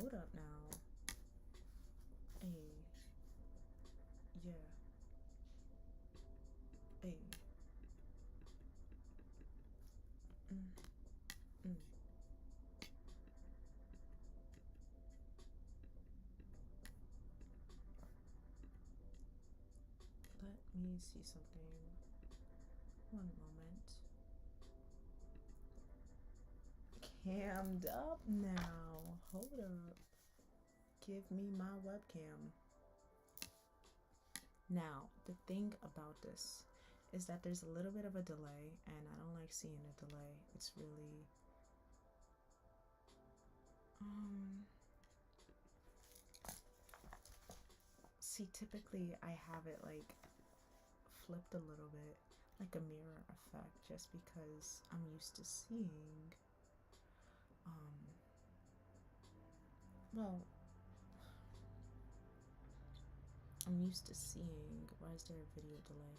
hold up now. Hey. Yeah. Hey. Mm. Mm. Let me see something. One moment. Cammed up now. Hold up. Give me my webcam. Now, the thing about this is that there's a little bit of a delay, and I don't like seeing a delay. It's really see, typically I have it like flipped a little bit, like a mirror effect, just because I'm used to seeing well, I'm used to seeing, why is there a video delay?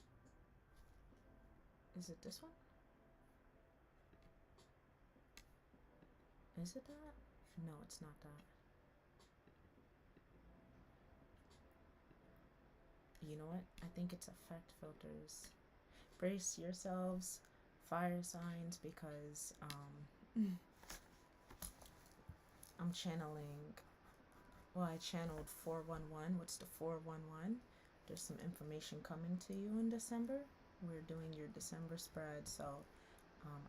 Is it this one? Is it that? No, it's not that. You know what? I think it's effect filters. Brace yourselves, fire signs, because I'm channeling. Well, I channeled 411. What's the 411? There's some information coming to you in December. We're doing your December spread, so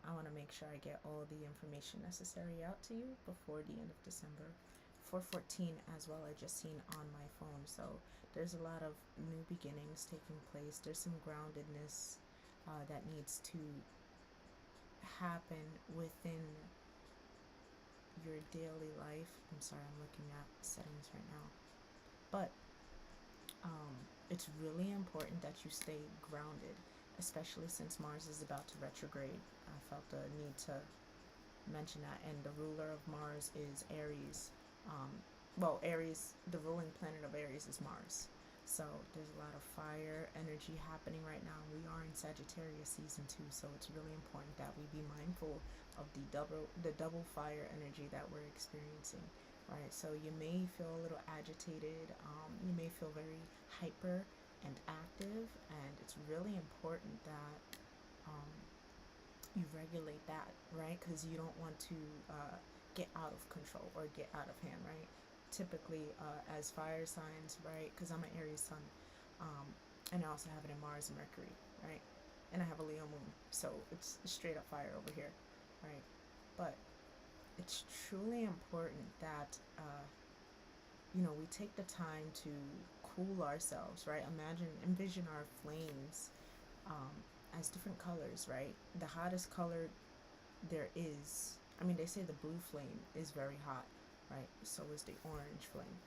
I want to make sure I get all the information necessary out to you before the end of December. 414 as well, I just seen on my phone. So there's a lot of new beginnings taking place. There's some groundedness that needs to happen within your daily life. I'm sorry, I'm looking at settings right now. But it's really important that you stay grounded, especially since Mars is about to retrograde. I felt the need to mention that. And the ruler of Mars is Aries. Aries, the ruling planet of Aries is Mars. So there's a lot of fire energy happening right now. We are in Sagittarius season 2, so it's really important that we be mindful of the double fire energy that we're experiencing. Right, so you may feel a little agitated. You may feel very hyper and active, and it's really important that you regulate that, right? Because you don't want to get out of control or get out of hand, right? Typically, as fire signs, right? Because I'm an Aries sun, and I also have it in Mars and Mercury, right? And I have a Leo moon, so it's straight up fire over here, right? But it's truly important that we take the time to cool ourselves, right? Envision our flames as different colors, right? The hottest color there is, they say the blue flame is very hot, right? So is the orange flame.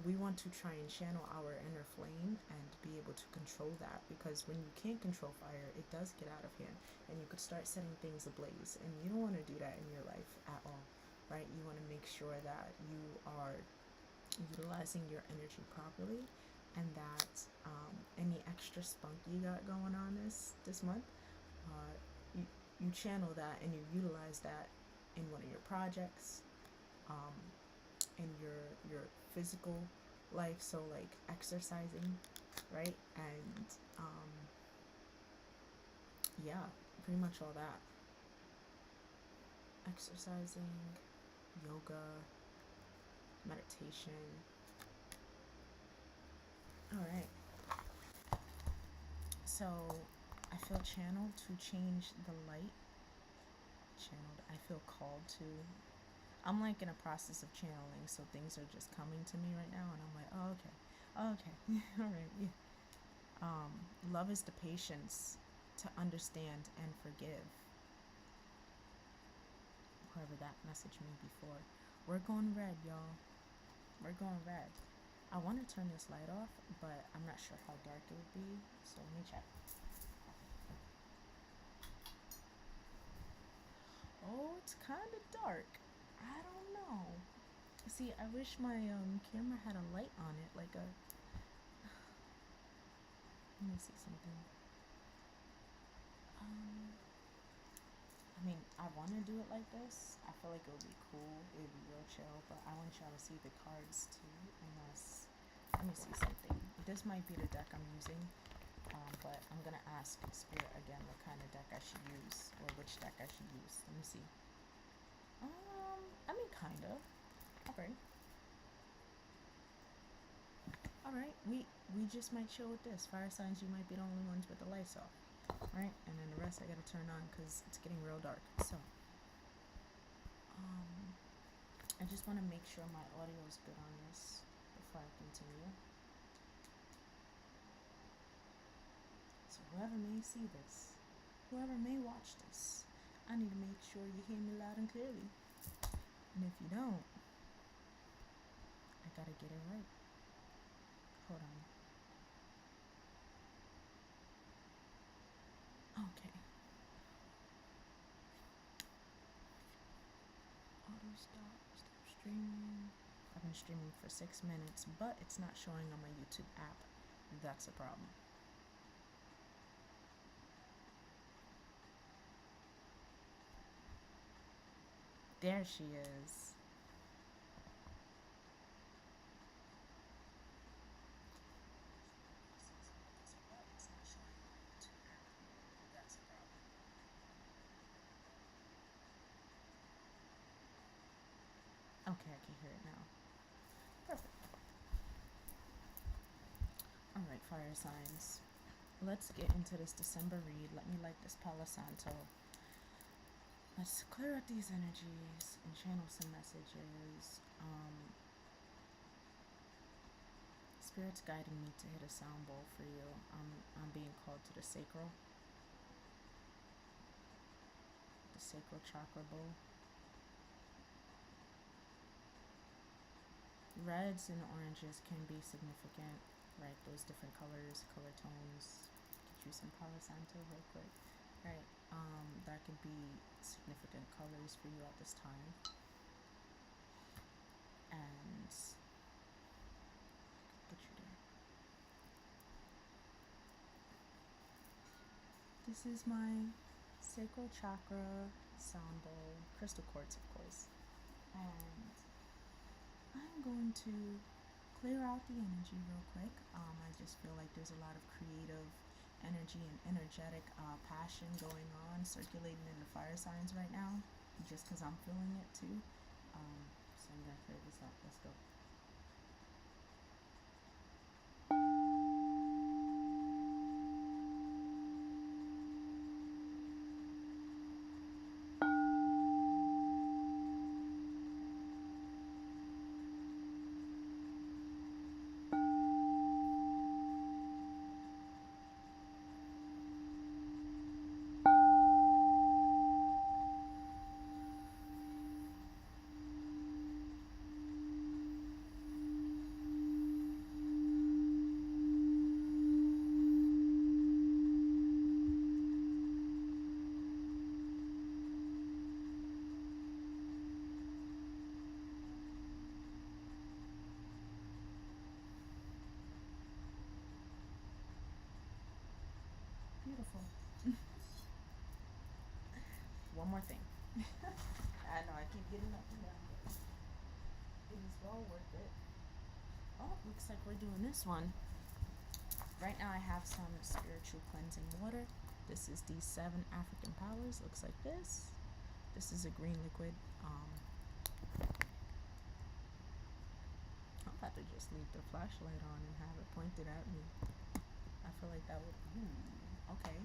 We want to try and channel our inner flame and be able to control that, because when you can't control fire, it does get out of hand and you could start setting things ablaze, and you don't want to do that in your life at all, right? You want to make sure that you are utilizing your energy properly, and that any extra spunk you got going on this month, you channel that and you utilize that in one of your projects, in your physical life, so like exercising, right? And yeah, pretty much all that. Exercising, yoga, meditation. All right. So I feel channeled to change the light. Channeled. I feel called to. I'm like in a process of channeling, so things are just coming to me right now, and I'm like, oh, okay, all right, yeah. Love is the patience to understand and forgive. Whoever that message may be for. We're going red, y'all. We're going red. I want to turn this light off, but I'm not sure how dark it would be, so let me check. Oh, it's kind of dark. I don't know. See, I wish my camera had a light on it, like a... Let me see something. I mean, I want to do it like this. I feel like it would be cool. It would be real chill, but I want y'all to see the cards too. Unless, let me see something. This might be the deck I'm using, but I'm gonna ask Spirit again what kind of deck I should use, or which deck I should use. Let me see. I mean, kinda. Alright. Alright, we just might chill with this. Fire signs, you might be the only ones with the lights off. Right? And then the rest I gotta turn on because it's getting real dark. So, I just want to make sure my audio is good on this before I continue. So whoever may see this, whoever may watch this, I need to make sure you hear me loud and clearly. And if you don't, I gotta get it right. Hold on. Okay. Auto stop streaming. I've been streaming for 6 minutes, but it's not showing on my YouTube app. That's a problem. There she is. Okay, I can hear it now. Perfect. Alright, fire signs. Let's get into this December read. Let me light this Palo Santo. Let's clear up these energies and channel some messages. Spirit's guiding me to hit a sound bowl for you. I'm being called to the sacral chakra bowl. Reds and oranges can be significant, right? Those different colors, color tones. Get you some Palo Santo real quick, right? That could be significant colors for you at this time. And put you there. This is my sacral chakra sound bowl, crystal quartz, of course. And I'm going to clear out the energy real quick. I just feel like there's a lot of creative energy and energetic passion going on, circulating in the fire signs right now, just because I'm feeling it too. So I'm going to clear this up. Let's go. Beautiful. One more thing. I know I keep getting up and down, but it is well worth it. Oh, looks like we're doing this one. Right now I have some spiritual cleansing water. This is the 7 African powers. Looks like this. This is a green liquid. I'm about to just leave the flashlight on and have it pointed at me. I feel like that would... okay.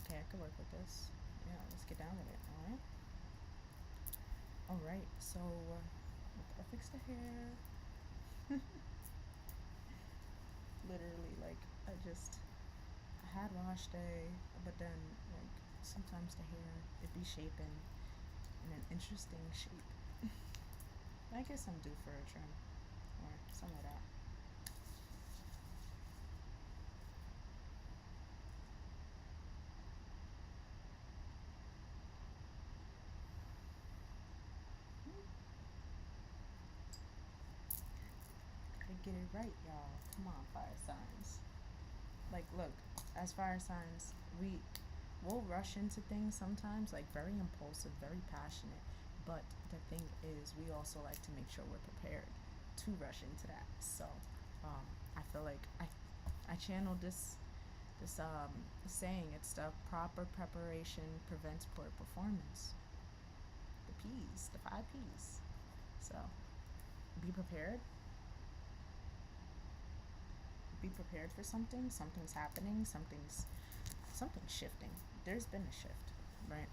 Okay, I could work with this. Yeah, let's get down with it, alright? Alright, so I'll fix the hair. Literally, like, I had wash day, but then, like, sometimes the hair, it be shaping in an interesting shape. I guess I'm due for a trim, or something like that. Get it right, y'all. Come on, fire signs. Like, look, as fire signs, we'll rush into things sometimes, like very impulsive, very passionate. But the thing is, we also like to make sure we're prepared to rush into that. So I feel like I channeled this saying. It's the proper preparation prevents poor performance. The P's, the 5 P's. So be prepared. Be prepared for something. Something's happening. Something's shifting. There's been a shift, right?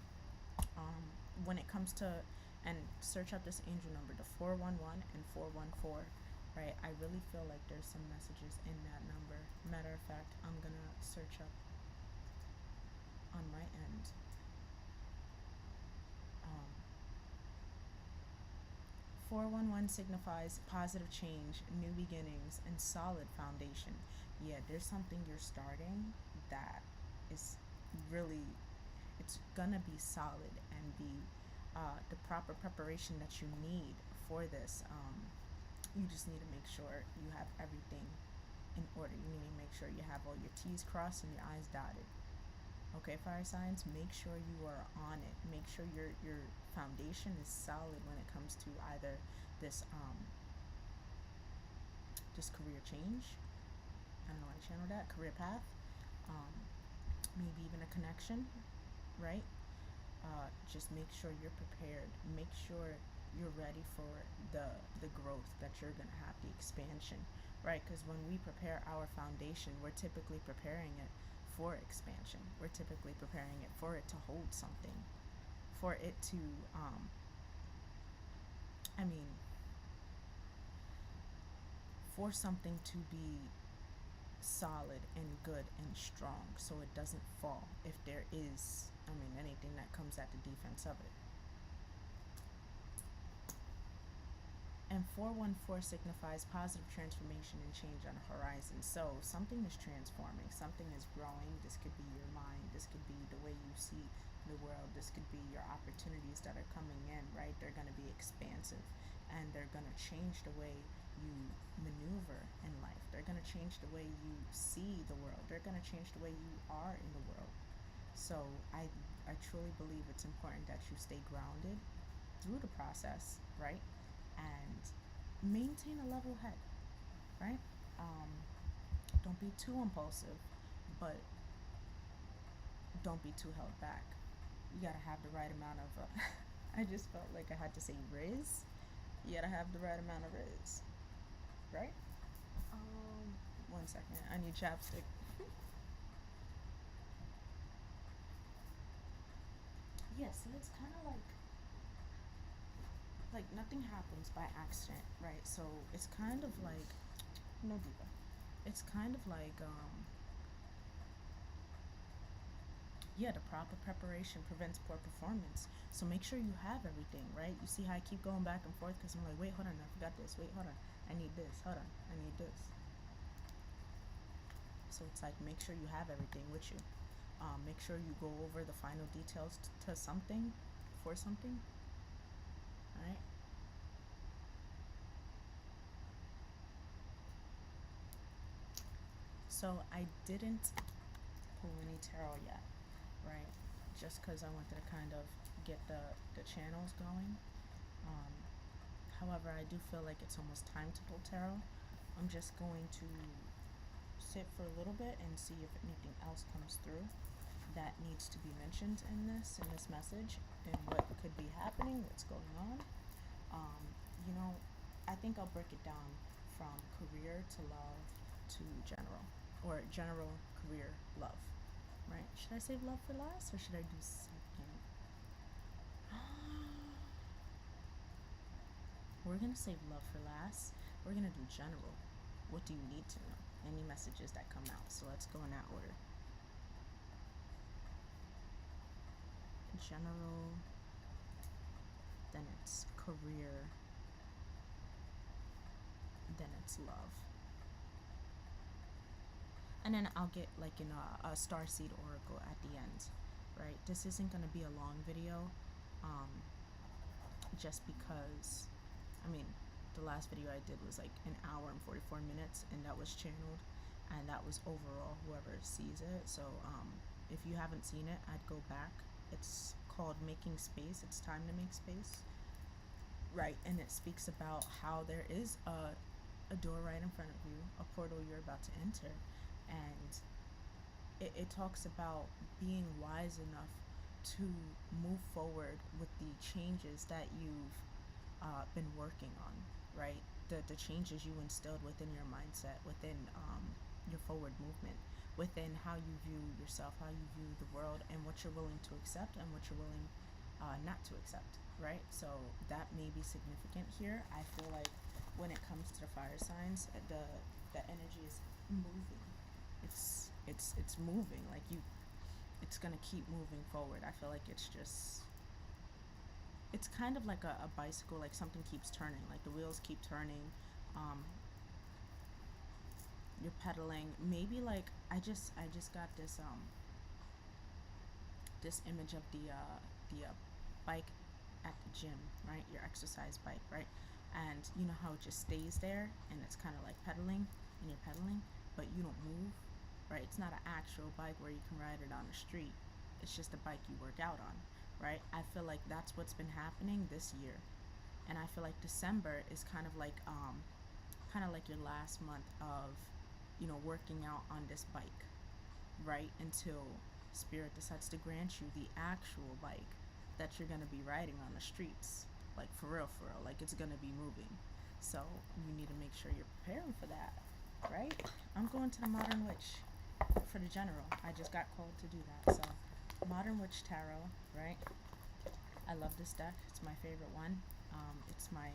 When it comes to, and search up this angel number, the 411 and 414, right? I really feel like there's some messages in that number. Matter of fact, I'm gonna search up on my end. 411 signifies positive change, new beginnings, and solid foundation. Yeah, there's something you're starting that is really, it's gonna be solid and be the proper preparation that you need for this. You just need to make sure you have everything in order. You need to make sure you have all your T's crossed and your I's dotted. Okay, fire signs, make sure you are on it. Make sure your foundation is solid when it comes to either this this career change. I don't know how to channel that, career path. Maybe even a connection, right? Just make sure you're prepared. Make sure you're ready for the growth that you're gonna have, the expansion, right? Because when we prepare our foundation, we're typically preparing it for expansion. We're typically preparing it for it to hold something, for it to, I mean, for something to be solid and good and strong, so it doesn't fall if there is, I mean, anything that comes at the defense of it. And 414 signifies positive transformation and change on the horizon. So something is transforming, something is growing. This could be your mind, this could be the way you see the world, this could be your opportunities that are coming in, right? They're going to be expansive, and they're going to change the way you maneuver in life. They're going to change the way you see the world. They're going to change the way you are in the world. So I truly believe it's important that you stay grounded through the process, right? And maintain a level head, right? Don't be too impulsive, but don't be too held back. You gotta have the right amount of, I just felt like I had to say Riz. You gotta have the right amount of Riz, right? 1 second, I need chapstick. Yes, yeah, so it's kind of like nothing happens by accident, right? So it's kind of like, no diva. It's kind of like, yeah, the proper preparation prevents poor performance. So make sure you have everything, right? You see how I keep going back and forth because I'm like, wait, hold on, I forgot this. Wait, hold on, I need this. Hold on, I need this. So it's like, make sure you have everything with you. Make sure you go over the final details to something, for something, right? So I didn't pull any tarot yet, right? Just because I wanted to kind of get the channels going. However, I do feel like it's almost time to pull tarot. I'm just going to sit for a little bit and see if anything else comes through that needs to be mentioned in this message, and what could be happening, what's going on. You know, I think I'll break it down from career to love to general, or general, career, love, right? Should I save love for last, or should I do second? We're gonna save love for last. We're gonna do general. What do you need to know? Any messages that come out. So let's go in that order. General, then it's career, then it's love. And then I'll get like in a starseed oracle at the end, right? This isn't gonna be a long video, just because, I mean, the last video I did was like an hour and 44 minutes, and that was channeled, and that was overall whoever sees it. So If you haven't seen it, I'd go back. It's called Making Space. It's time to make space. Right, and it speaks about how there is a door right in front of you, a portal you're about to enter, and it talks about being wise enough to move forward with the changes that you've been working on, right? The changes you instilled within your mindset, within your forward movement, within how you view yourself, how you view the world, and what you're willing to accept and what you're willing not to accept, right? So that may be significant here. I feel like when it comes to the fire signs, the energy is moving. It's moving. Like you, it's gonna keep moving forward. I feel like it's kind of like a bicycle. Like something keeps turning. Like the wheels keep turning. Um, you're pedaling. Maybe like I just got this image of the bike at the gym, right? Your exercise bike, right? And you know how it just stays there and it's kind of like pedaling and you're pedaling, but you don't move, right? It's not an actual bike where you can ride it on the street. It's just a bike you work out on, right? I feel like that's what's been happening this year. And I feel like December is kind of like your last month of, working out on this bike, right? Until Spirit decides to grant you the actual bike that you're going to be riding on the streets. Like for real. Like it's going to be moving. So you need to make sure you're preparing for that, right? I'm going to the Modern Witch for the general. I just got called to do that. So, Modern Witch Tarot, right? I love this deck. It's my favorite one. It's my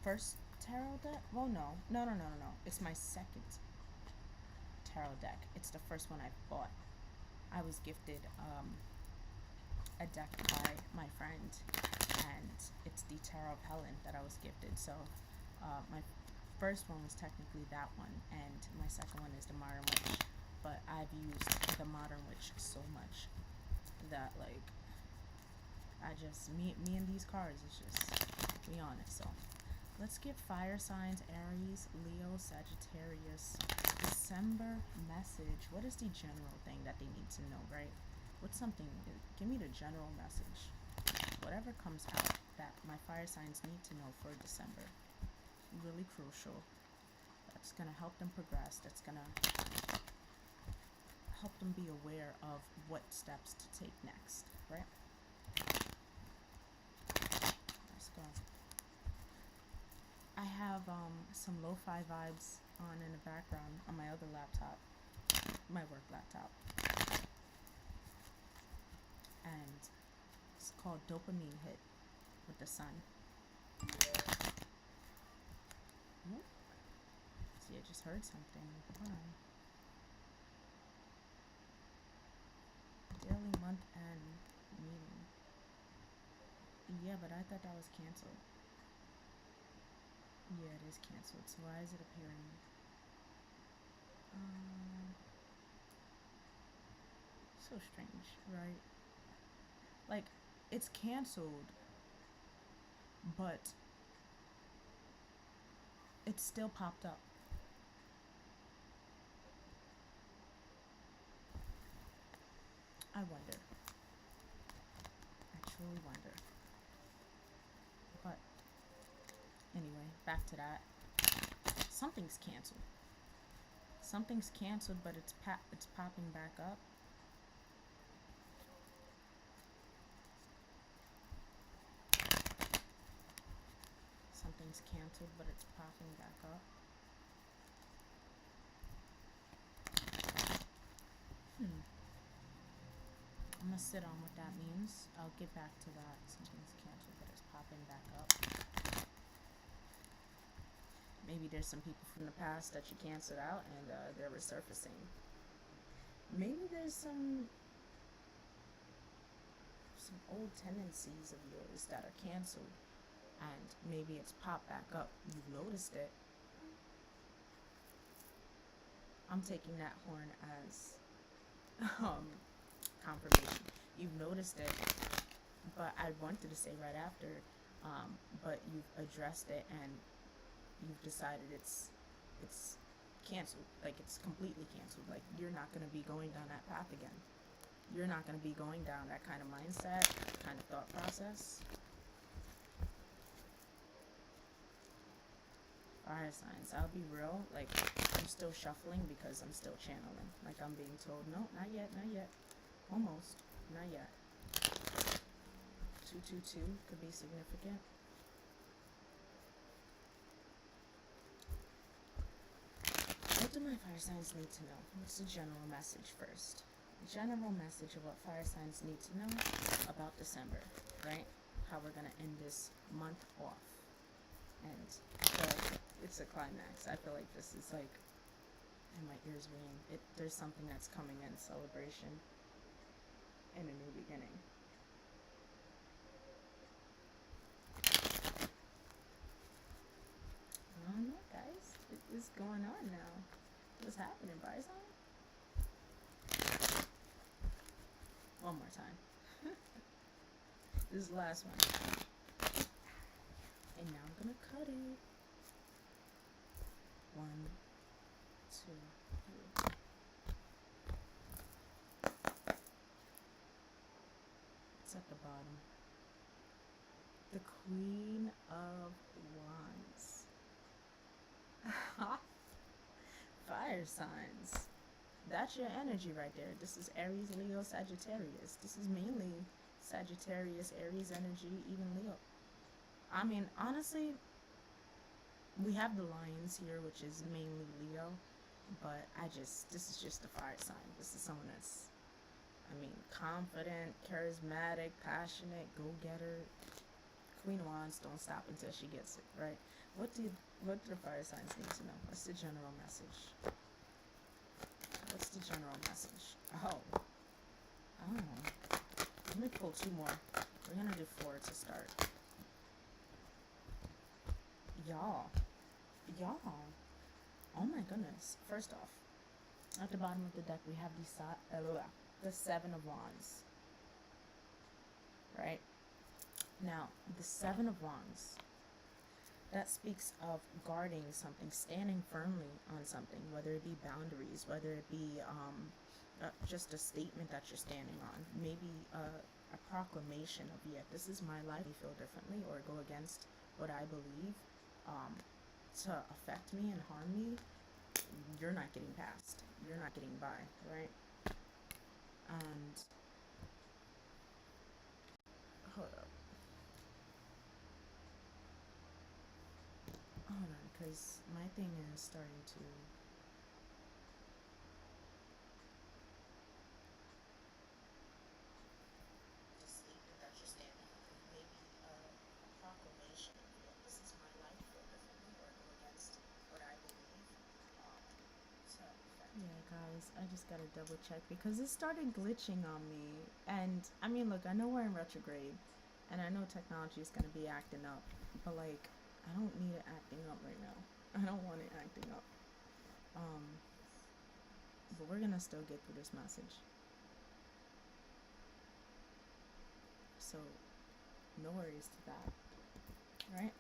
first tarot deck. Well, no. It's my second tarot deck. It's the first one I bought. I was gifted a deck by my friend, and it's the Tarot of Helen that I was gifted. So, my first one was technically that one, and my second one is the Modern Witch. But I've used the Modern Witch so much that like me and these cards is just we on it. So let's get fire signs: Aries, Leo, Sagittarius. December message. What is the general thing that they need to know, right? What's something? Give me the general message. Whatever comes out that my fire signs need to know for December. Really crucial. That's gonna help them progress. That's gonna help them be aware of what steps to take next, right? Let's go. I have some lo-fi vibes on in the background on my other laptop, my work laptop, and it's called Dopamine Hit with the sun. Oop. See, I just heard something. Hold on. Daily month end meeting. Yeah, but I thought that was canceled. Yeah, it is canceled. So why is it appearing? So strange, right? Like, it's canceled, but it still popped up. I wonder. I truly wonder. But anyway, back to that. Something's canceled. Something's canceled, but it's popping back up. Something's canceled, but it's popping back up. I'm gonna sit on what that means. I'll get back to that. Something's canceled, but it's popping back up. Maybe there's some people from the past that you canceled out and they're resurfacing. Maybe there's some old tendencies of yours that are canceled and maybe it's popped back up. You've noticed it. I'm taking that horn as confirmation. You've noticed it, but I wanted to say right after, but you've addressed it and you've decided it's canceled. Like, it's completely canceled. Like, you're not going to be going down that path again. You're not going to be going down that kind of mindset, kind of thought process. Fire signs, I'll be real, like, I'm still shuffling because I'm still channeling. Like, I'm being told, no, not yet, not yet. Almost, not yet. 222 could be significant. What do my fire signs need to know? What's the general message first? The general message of what fire signs need to know about December, right? How we're going to end this month off. And it's a climax. I feel like this is like, and my ears ringing. There's something that's coming in, celebration and a new beginning. I don't know, guys. What is going on now? What's happening, Bison? One more time. This is the last one. And now I'm gonna cut it. 1, 2, 3. It's at the bottom. The Queen of Wands. Fire signs. That's your energy right there. This is Aries, Leo, Sagittarius. This is mainly Sagittarius, Aries energy, even Leo. I mean, honestly, we have the Lions here, which is mainly Leo, but this is just a fire sign. This is someone that's, I mean, confident, charismatic, passionate, go-getter. Queen of Wands, don't stop until she gets it, right? What do the fire signs need to know? What's the general message? What's the general message? Oh. Let me pull 2 more. We're gonna do 4 to start. Y'all. Oh my goodness. First off, at the bottom of the deck we have the 7 of Wands. Right? Now, the 7 of Wands, that speaks of guarding something, standing firmly on something, whether it be boundaries, whether it be just a statement that you're standing on, maybe a proclamation of, yeah, this is my life, I feel differently, or go against what I believe to affect me and harm me. You're not getting past. You're not getting by, right? And hold on, because my thing is starting to. Yeah, guys, I just gotta double check because it started glitching on me. And I mean, look, I know we're in retrograde, and I know technology is gonna be acting up, but like, I don't need it acting up right now. I don't want it acting up. But we're gonna still get through this message. So, no worries to that. Right?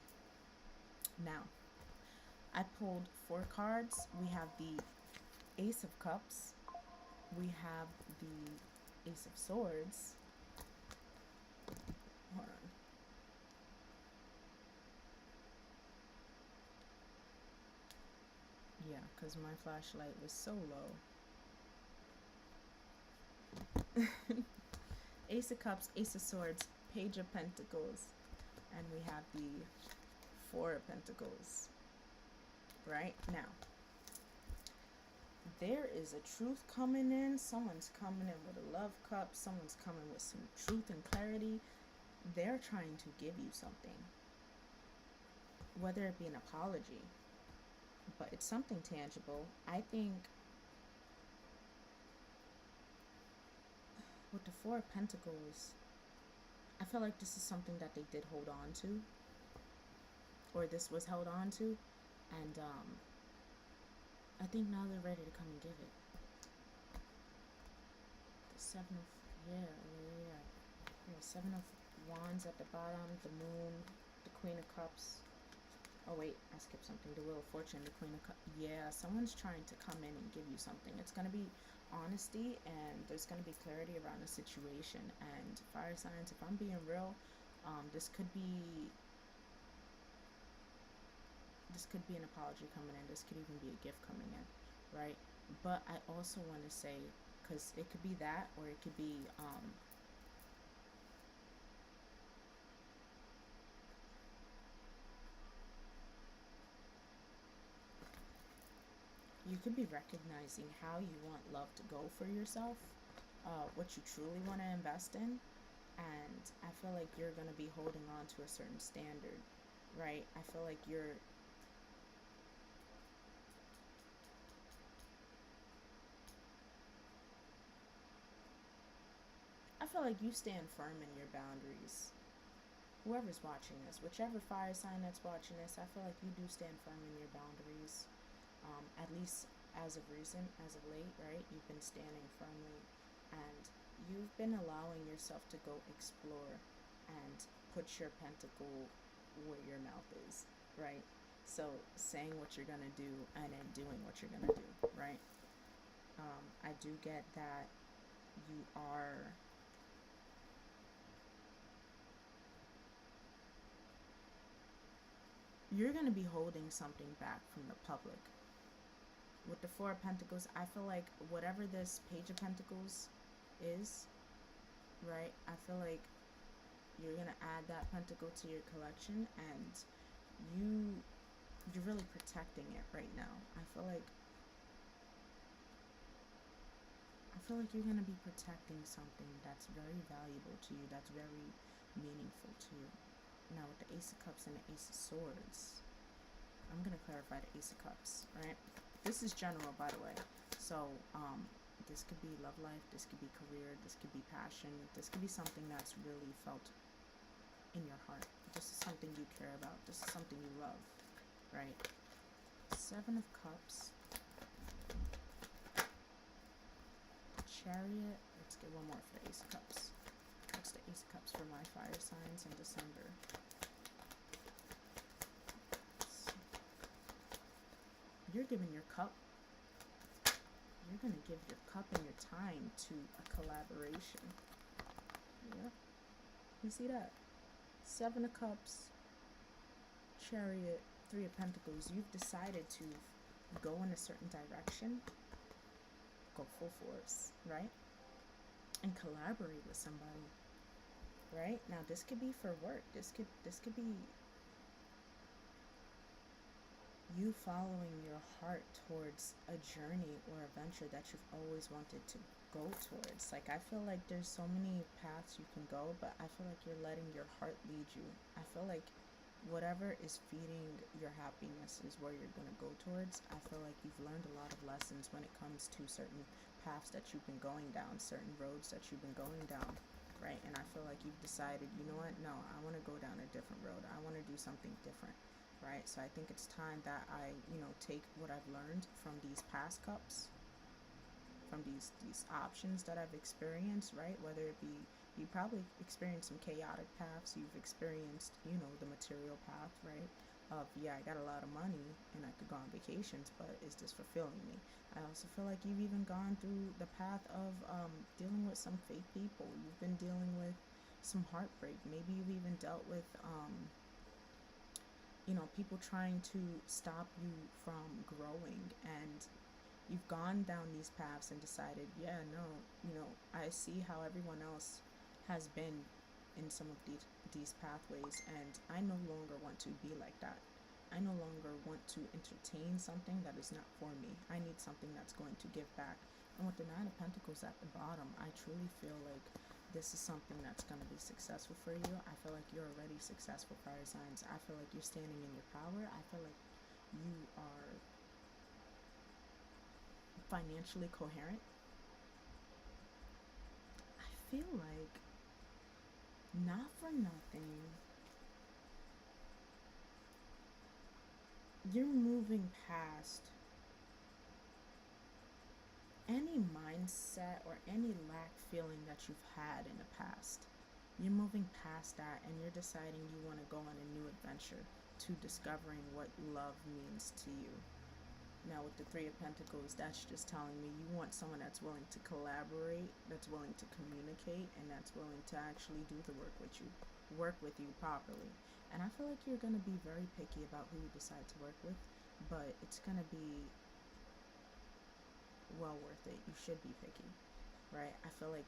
Now, I pulled 4 cards. We have the Ace of Cups. We have the Ace of Swords. Hold on. Yeah, because my flashlight was so low. Ace of Cups, Ace of Swords, Page of Pentacles, and we have the 4 of Pentacles. Right? Now, there is a truth coming in. Someone's coming in with a love cup. Someone's coming with some truth and clarity. They're trying to give you something. Whether it be an apology, but it's something tangible. I think with the 4 of Pentacles, I feel like this is something that they did hold on to, or this was held on to, and I think now they're ready to come and give it. The 7 of, yeah, 7 of Wands at the bottom, the Moon, the Queen of Cups. Oh wait, I skipped something. The Wheel of Fortune, the Queen of Cups. Yeah, someone's trying to come in and give you something. It's gonna be honesty, and there's gonna be clarity around the situation. And fire signs, if I'm being real, this could be an apology coming in. This could even be a gift coming in, right? But I also want to say, because it could be that, or it could be you could be recognizing how you want love to go for yourself, what you truly want to invest in, and I feel like you're going to be holding on to a certain standard, right? I feel like you stand firm in your boundaries. Whoever's watching this, whichever fire sign that's watching this, I feel like you do stand firm in your boundaries. At least as of recent, as of late, right? You've been standing firmly, and you've been allowing yourself to go explore and put your pentacle where your mouth is, right? So saying what you're gonna do and then doing what you're gonna do, right? I do get that you are you're gonna be holding something back from the public. With the Four of Pentacles, I feel like whatever this Page of Pentacles is, right? I feel like you're gonna add that pentacle to your collection, and you you're really protecting it right now. I feel like you're gonna be protecting something that's very valuable to you, that's very meaningful to you. Now with the Ace of Cups and the Ace of Swords, I'm gonna clarify the Ace of Cups, right? This is general, by the way. So, this could be love life, this could be career, this could be passion, this could be something that's really felt in your heart. This is something you care about. This is something you love, right? Seven of Cups, Chariot. Let's get one more for the Ace of Cups. What's the Ace of Cups for my fire signs in December? You're giving your cup. You're going to give your cup and your time to a collaboration. Yeah. You see that? Seven of Cups, Chariot, Three of Pentacles. You've decided to go in a certain direction. Go full force, right? And collaborate with somebody, right? Now this could be for work. This could be you following your heart towards a journey or a venture that you've always wanted to go towards. Like, I feel like there's so many paths you can go, but I feel like you're letting your heart lead you. I feel like whatever is feeding your happiness is where you're going to go towards. I feel like you've learned a lot of lessons when it comes to certain paths that you've been going down, certain roads that you've been going down, right? And I feel like you've decided, you know what, no, I want to go down a different road. I want to do something different, right? So I think it's time that I, take what I've learned from these past cups, from these options that I've experienced, right? Whether it be, you probably experienced some chaotic paths, you've experienced, the material path, right? Of, yeah, I got a lot of money and I could go on vacations, but is this fulfilling me? I also feel like you've even gone through the path of dealing with some fake people. You've been dealing with some heartbreak. Maybe you've even dealt with people trying to stop you from growing, and you've gone down these paths and decided, yeah, no, I see how everyone else has been in some of these pathways, and I no longer want to be like that. I no longer want to entertain something that is not for me. I need something that's going to give back. And with the Nine of Pentacles at the bottom, I truly feel like this is something that's going to be successful for you. I feel like you're already successful, fire signs. I feel like you're standing in your power. I feel like you are financially coherent. I feel like, not for nothing, you're moving past any mindset or any lack feeling that you've had in the past. You're moving past that, and you're deciding you want to go on a new adventure. to discovering what love means to you. Now, with the Three of Pentacles, that's just telling me you want someone that's willing to collaborate, that's willing to communicate, and that's willing to actually do the work with you properly. And I feel like you're going to be very picky about who you decide to work with, but it's going to be well worth it. You should be picky, right? I feel like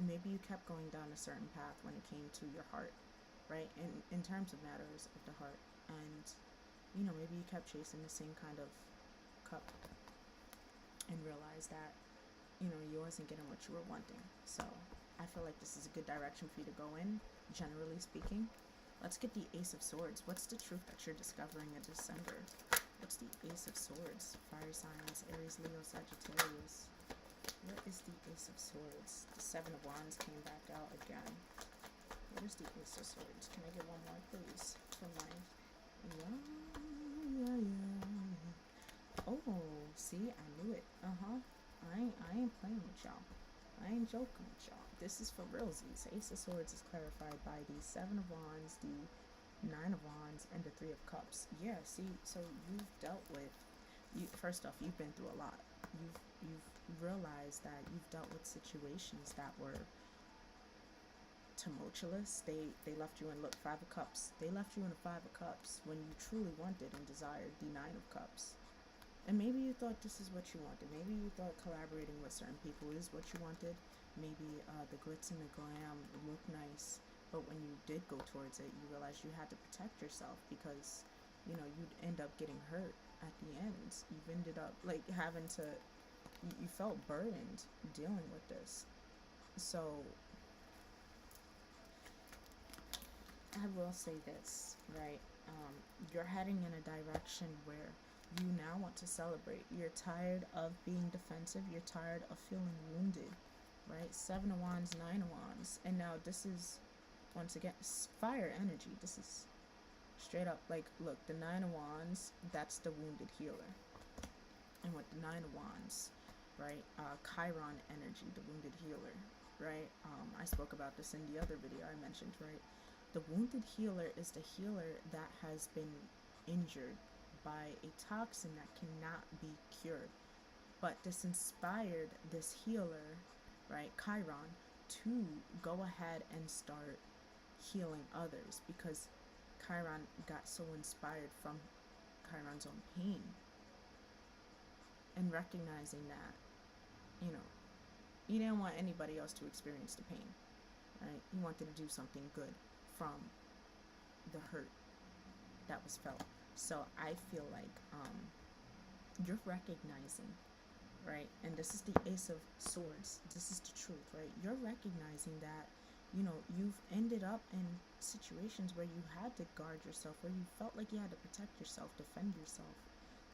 maybe you kept going down a certain path when it came to your heart, right? In terms of matters of the heart. And you know, maybe you kept chasing the same kind of cup and realized that, you know, you wasn't getting what you were wanting. So I feel like this is a good direction for you to go in, generally speaking. Let's get the Ace of Swords. What's the truth that you're discovering in December? What's the Ace of Swords? Fire signs, Aries, Leo, Sagittarius. What is the Ace of Swords? The Seven of Wands came back out again. What is the Ace of Swords? Can I get one more, please, for my... Yeah. Oh, see, I knew it. I ain't playing with y'all. I ain't joking with y'all. This is for realsies. Ace of Swords is clarified by the Seven of Wands, the Nine of Wands, and the Three of Cups. Yeah, see, so you've dealt with... First off, you've been through a lot. You've realized that you've dealt with situations that were tumultuous. They left you in, look, Five of Cups. They left you in a Five of Cups when you truly wanted and desired the Nine of Cups. And maybe you thought this is what you wanted. Maybe you thought collaborating with certain people is what you wanted. Maybe the glitz and the glam looked nice, but when you did go towards it, you realized you had to protect yourself because, you know, you'd end up getting hurt at the end. You've ended up like having to, you felt burdened dealing with this. So I will say this, right? You're heading in a direction where you now want to celebrate. You're tired of being defensive. You're tired of feeling wounded, right? Seven of Wands, Nine of Wands. And now this is, once again, fire energy. This is straight up like, look, the Nine of Wands, that's the wounded healer. And with the Nine of Wands, right, Chiron energy, the wounded healer, right? I spoke about this in the other video I mentioned, right? The wounded healer is the healer that has been injured by a toxin that cannot be cured. But this inspired this healer, right, Chiron, to go ahead and start healing others because Chiron got so inspired from Chiron's own pain. And recognizing that, you know, you didn't want anybody else to experience the pain, right? You wanted to do something good from the hurt that was felt. So I feel like you're recognizing, right? And this is the Ace of Swords. This is the truth, right? You're recognizing that, you know, you've ended up in situations where you had to guard yourself, where you felt like you had to protect yourself, defend yourself.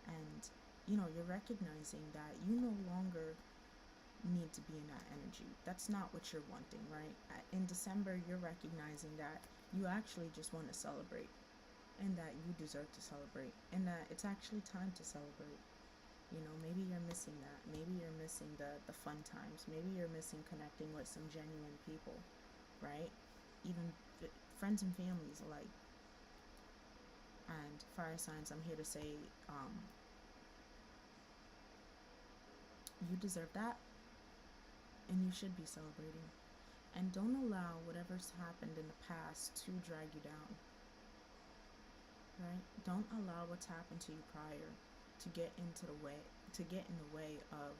And, you know, you're recognizing that you no longer need to be in that energy. That's not what you're wanting, right? In December, you're recognizing that you actually just want to celebrate and that you deserve to celebrate and that it's actually time to celebrate. You know, maybe you're missing that. Maybe you're missing the fun times. Maybe you're missing connecting with some genuine people, right? Even friends and families alike. And fire signs, I'm here to say, you deserve that. And you should be celebrating. And don't allow whatever's happened in the past to drag you down. Right? Don't allow what's happened to you prior to get in the way of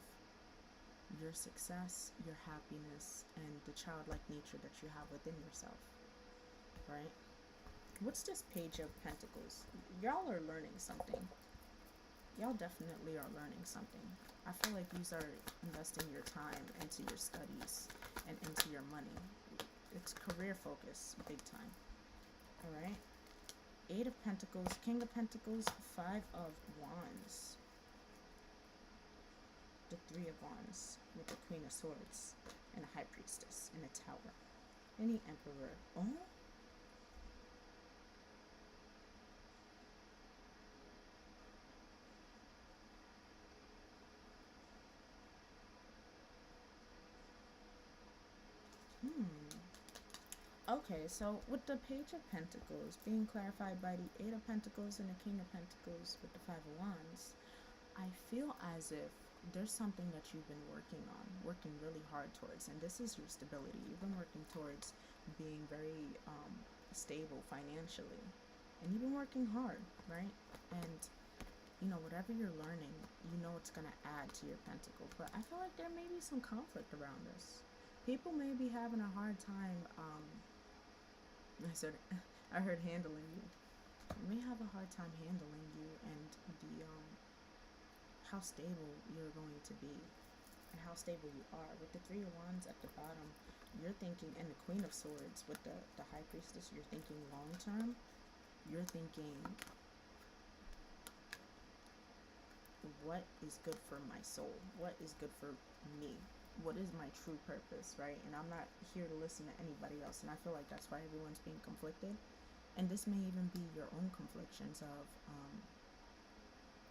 your success, your happiness, and the childlike nature that you have within yourself. Right? What's this Page of Pentacles? Y'all are learning something. Y'all definitely are learning something. I feel like you are investing your time into your studies and into your money. It's career focus, big time. Alright? Eight of Pentacles, King of Pentacles, Five of Wands. The Three of Wands with the Queen of Swords and a High Priestess and a Tower. And the Emperor. Oh? Okay, so with the Page of Pentacles being clarified by the Eight of Pentacles and the King of Pentacles with the Five of Wands, I feel as if there's something that you've been working on, working really hard towards, and this is your stability. You've been working towards being very stable financially, and you've been working hard, right? And you know, whatever you're learning, you know it's gonna add to your pentacle. But I feel like there may be some conflict around this. People may be having a hard time. I said, I heard handling you. You may have a hard time handling you and the how stable you're going to be and how stable you are. With the Three of Wands at the bottom, you're thinking, and the Queen of Swords with the High Priestess, you're thinking long term. You're thinking, what is good for my soul? What is good for me? What is my true purpose, right? And I'm not here to listen to anybody else. And I feel like that's why everyone's being conflicted. And this may even be your own conflictions of,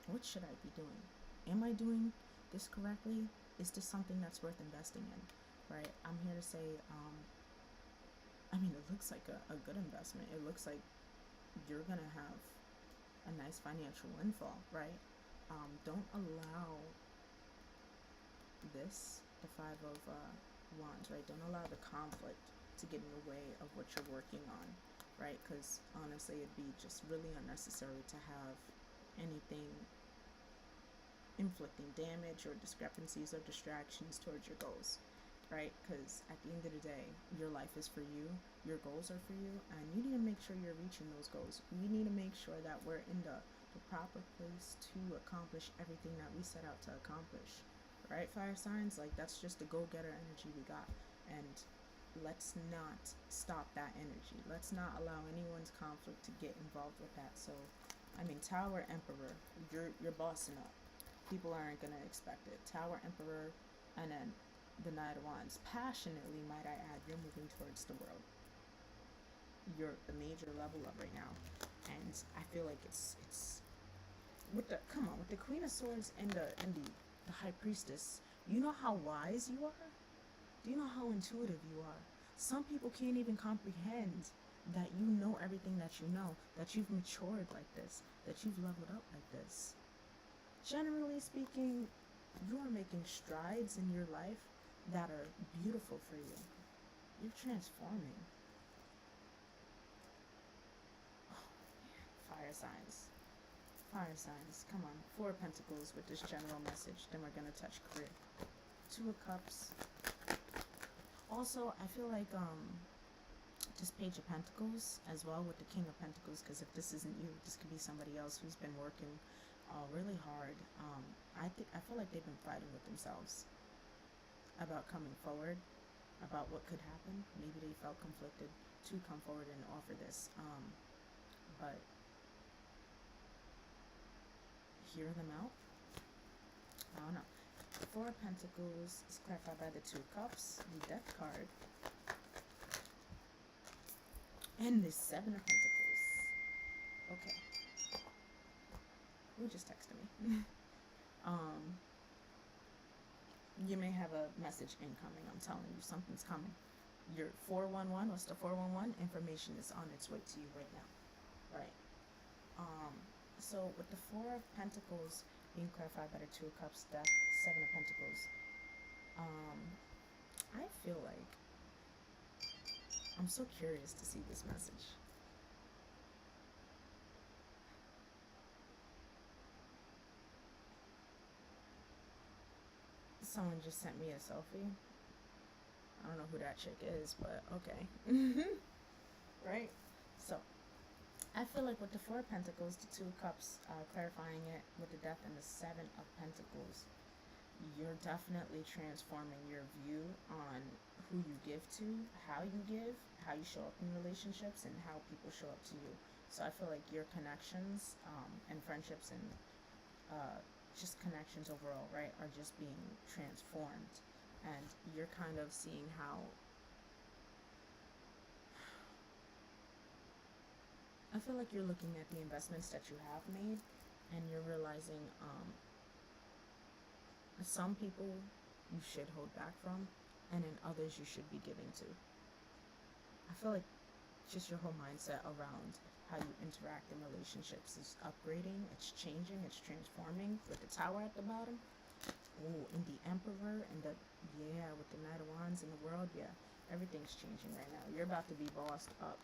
what should I be doing? Am I doing this correctly? Is this something that's worth investing in, right? I'm here to say, I mean, it looks like a good investment. It looks like you're going to have a nice financial windfall, right? Don't allow this, the Five of Wands, right? Don't allow the conflict to get in the way of what you're working on, right? Because honestly, it'd be just really unnecessary to have anything inflicting damage or discrepancies or distractions towards your goals, right? Because at the end of the day, your life is for you, your goals are for you, and you need to make sure you're reaching those goals. We need to make sure that we're in the proper place to accomplish everything that we set out to accomplish, right? Fire signs, like that's just the go-getter energy we got, and let's not stop that energy. Let's not allow anyone's conflict to get involved with that. So I mean, Tower Emperor, you're bossing up. People aren't gonna expect it. Tower Emperor, and then the Knight of Wands. Passionately, might I add, you're moving towards the world. You're at the major level of right now, and I feel like it's with the, come on, with the Queen of Swords and the High Priestess. You know how wise you are. Do you know how intuitive you are? Some people can't even comprehend that you know everything that you know, that you've matured like this, that you've leveled up like this. Generally speaking, you are making strides in your life that are beautiful for you. You're transforming. Oh, man. Fire signs. Fire signs. Come on. Four of Pentacles with this general message. Then we're going to touch career. Two of Cups. Also, I feel like this Page of Pentacles as well with the King of Pentacles, because if this isn't you, this could be somebody else who's been working really hard. I feel like they've been fighting with themselves about coming forward, about what could happen. Maybe they felt conflicted to come forward and offer this, but hear them out. I don't know. Four of Pentacles is clarified by the Two of Cups, the Death card, and the Seven of Pentacles. Okay. Who just texted me? You may have a message incoming. I'm telling you, something's coming. Your 411, what's the 411? Information is on its way to you right now. Right. So with the Four of Pentacles being clarified by the Two of Cups, Death, Seven of Pentacles, I feel like I'm so curious to see this message. Someone just sent me a selfie. I don't know who that chick is, but okay. Right? So, I feel like with the Four of Pentacles, the Two of Cups, clarifying it with the Death and the Seven of Pentacles, you're definitely transforming your view on who you give to, how you show up in relationships, and how people show up to you. So I feel like your connections and friendships and just connections overall, right, are just being transformed. And you're kind of seeing how I feel like you're looking at the investments that you have made, and you're realizing some people you should hold back from, and then others you should be giving to. I feel like just your whole mindset around how you interact in relationships is upgrading, it's changing, it's transforming. With the tower at the bottom, ooh, and the emperor, and the, yeah, with the knight of wands in the world, yeah, everything's changing right now. You're about to be bossed up,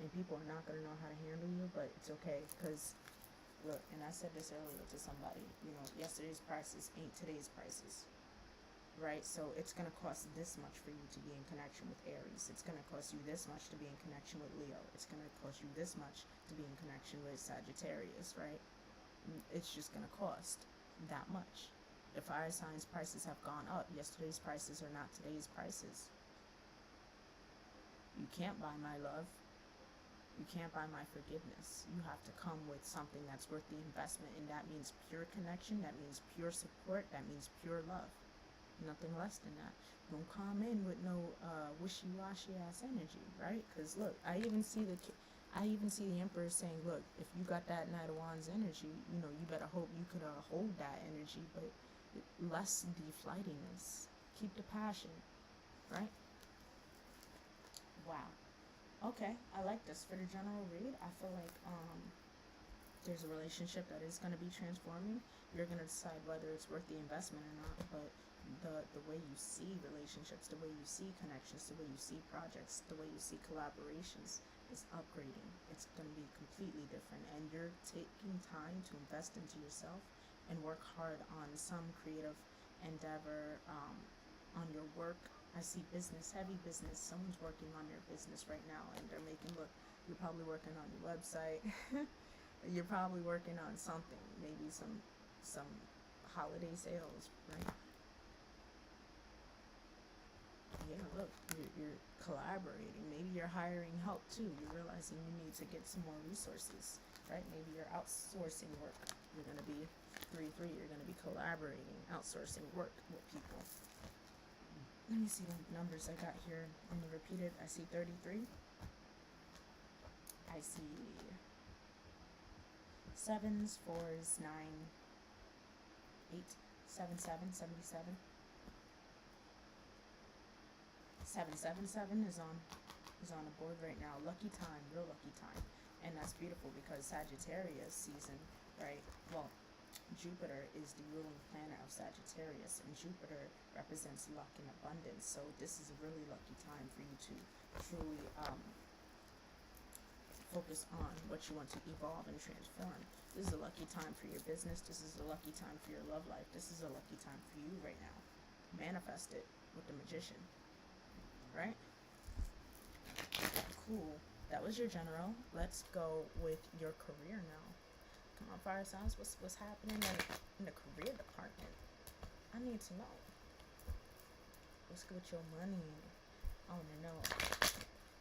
and people are not going to know how to handle you, but it's okay, because look, and I said this earlier to somebody, you know, yesterday's prices ain't today's prices, right? So it's going to cost this much for you to be in connection with Aries. It's going to cost you this much to be in connection with Leo. It's going to cost you this much to be in connection with Sagittarius, right? It's just going to cost that much. The fire signs prices have gone up. Yesterday's prices are not today's prices. You can't buy my love. You can't buy my forgiveness. You have to come with something that's worth the investment, and that means pure connection, that means pure support, that means pure love. Nothing less than that. Don't come in with no wishy-washy ass energy, right? Because look, I even see the emperor saying, look, if you got that Knight of Wands energy, you know, you better hope you could hold that energy, but less the flightiness. Keep the passion, right? Wow. Okay, I like this for the general read. I feel like there's a relationship that is going to be transforming. You're going to decide whether it's worth the investment or not, but the way you see relationships, the way you see connections, the way you see projects, the way you see collaborations is upgrading. It's going to be completely different, and you're taking time to invest into yourself and work hard on some creative endeavor, on your work. I see business, heavy business. Someone's working on their business right now, and they're making look. You're probably working on your website. You're probably working on something, maybe some holiday sales, right? Yeah, look, you're collaborating. Maybe you're hiring help too. You're realizing you need to get some more resources, right? Maybe you're outsourcing work. You're going to be 3-3. You're going to be collaborating, outsourcing work with people. Let me see the numbers I got here in the repeated. I see 33. I see 7s, 4s, 9, 8, 7, 7, 77. 777 is on the board right now. Lucky time, real lucky time. And that's beautiful because Sagittarius season, right? Well, Jupiter is the ruling planet of Sagittarius, and Jupiter represents luck and abundance. So this is a really lucky time for you to truly focus on what you want to evolve and transform. This is a lucky time for your business. This is a lucky time for your love life. This is a lucky time for you right now. Manifest it with the Magician, right? Cool. That was your general. Let's go with your career now. Come on, fire signs. What's happening in the career department? I need to know. What's good with your money? I wanna know.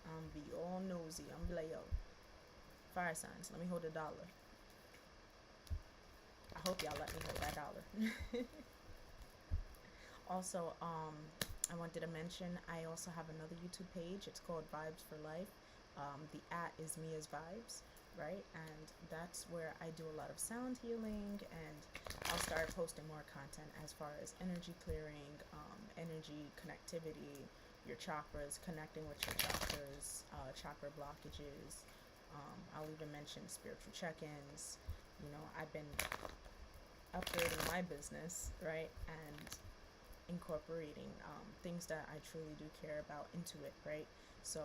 I'm be all nosy. I'm be like, yo, fire signs. Let me hold $1. I hope y'all let me hold that $1. Also, I wanted to mention I also have another YouTube page. It's called Vibes for Life. The @ is Mia's Vibes, right? And that's where I do a lot of sound healing, and I'll start posting more content as far as energy clearing, energy connectivity, your chakras, connecting with your chakras, chakra blockages. I'll even mention spiritual check-ins. You know, I've been upgrading my business, right? And incorporating things that I truly do care about into it, right? So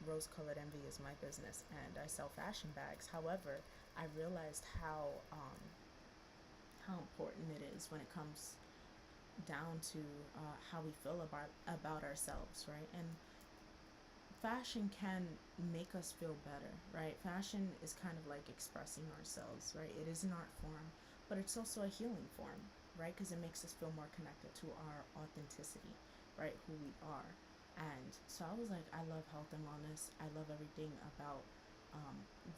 Rose Colored Envy is my business, and I sell fashion bags. However, I realized how important it is when it comes down to how we feel about ourselves, right? And fashion can make us feel better, right? Fashion is kind of like expressing ourselves, right? It is an art form, but it's also a healing form, right? Because it makes us feel more connected to our authenticity, right? Who we are. And so I was like, I love health and wellness. I love everything about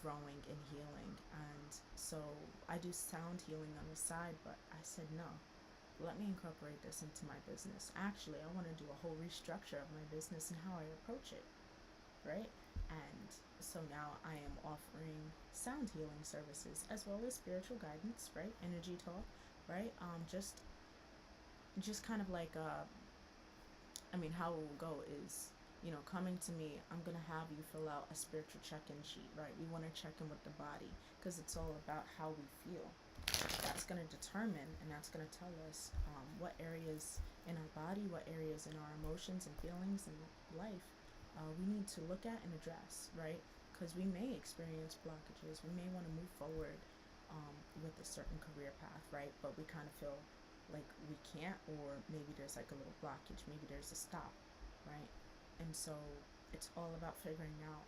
growing and healing. And so I do sound healing on the side, but I said, no, let me incorporate this into my business. Actually, I want to do a whole restructure of my business and how I approach it, right? And so now I am offering sound healing services as well as spiritual guidance, right? Energy talk, right? Just kind of like how it will go is, coming to me, I'm going to have you fill out a spiritual check-in sheet, right? We want to check in with the body because it's all about how we feel. That's going to determine, and that's going to tell us what areas in our body, what areas in our emotions and feelings and life we need to look at and address, right? Because we may experience blockages. We may want to move forward with a certain career path, right? But we kind of feel like we can't, or maybe there's like a little blockage. Maybe there's a stop, right? And so it's all about figuring out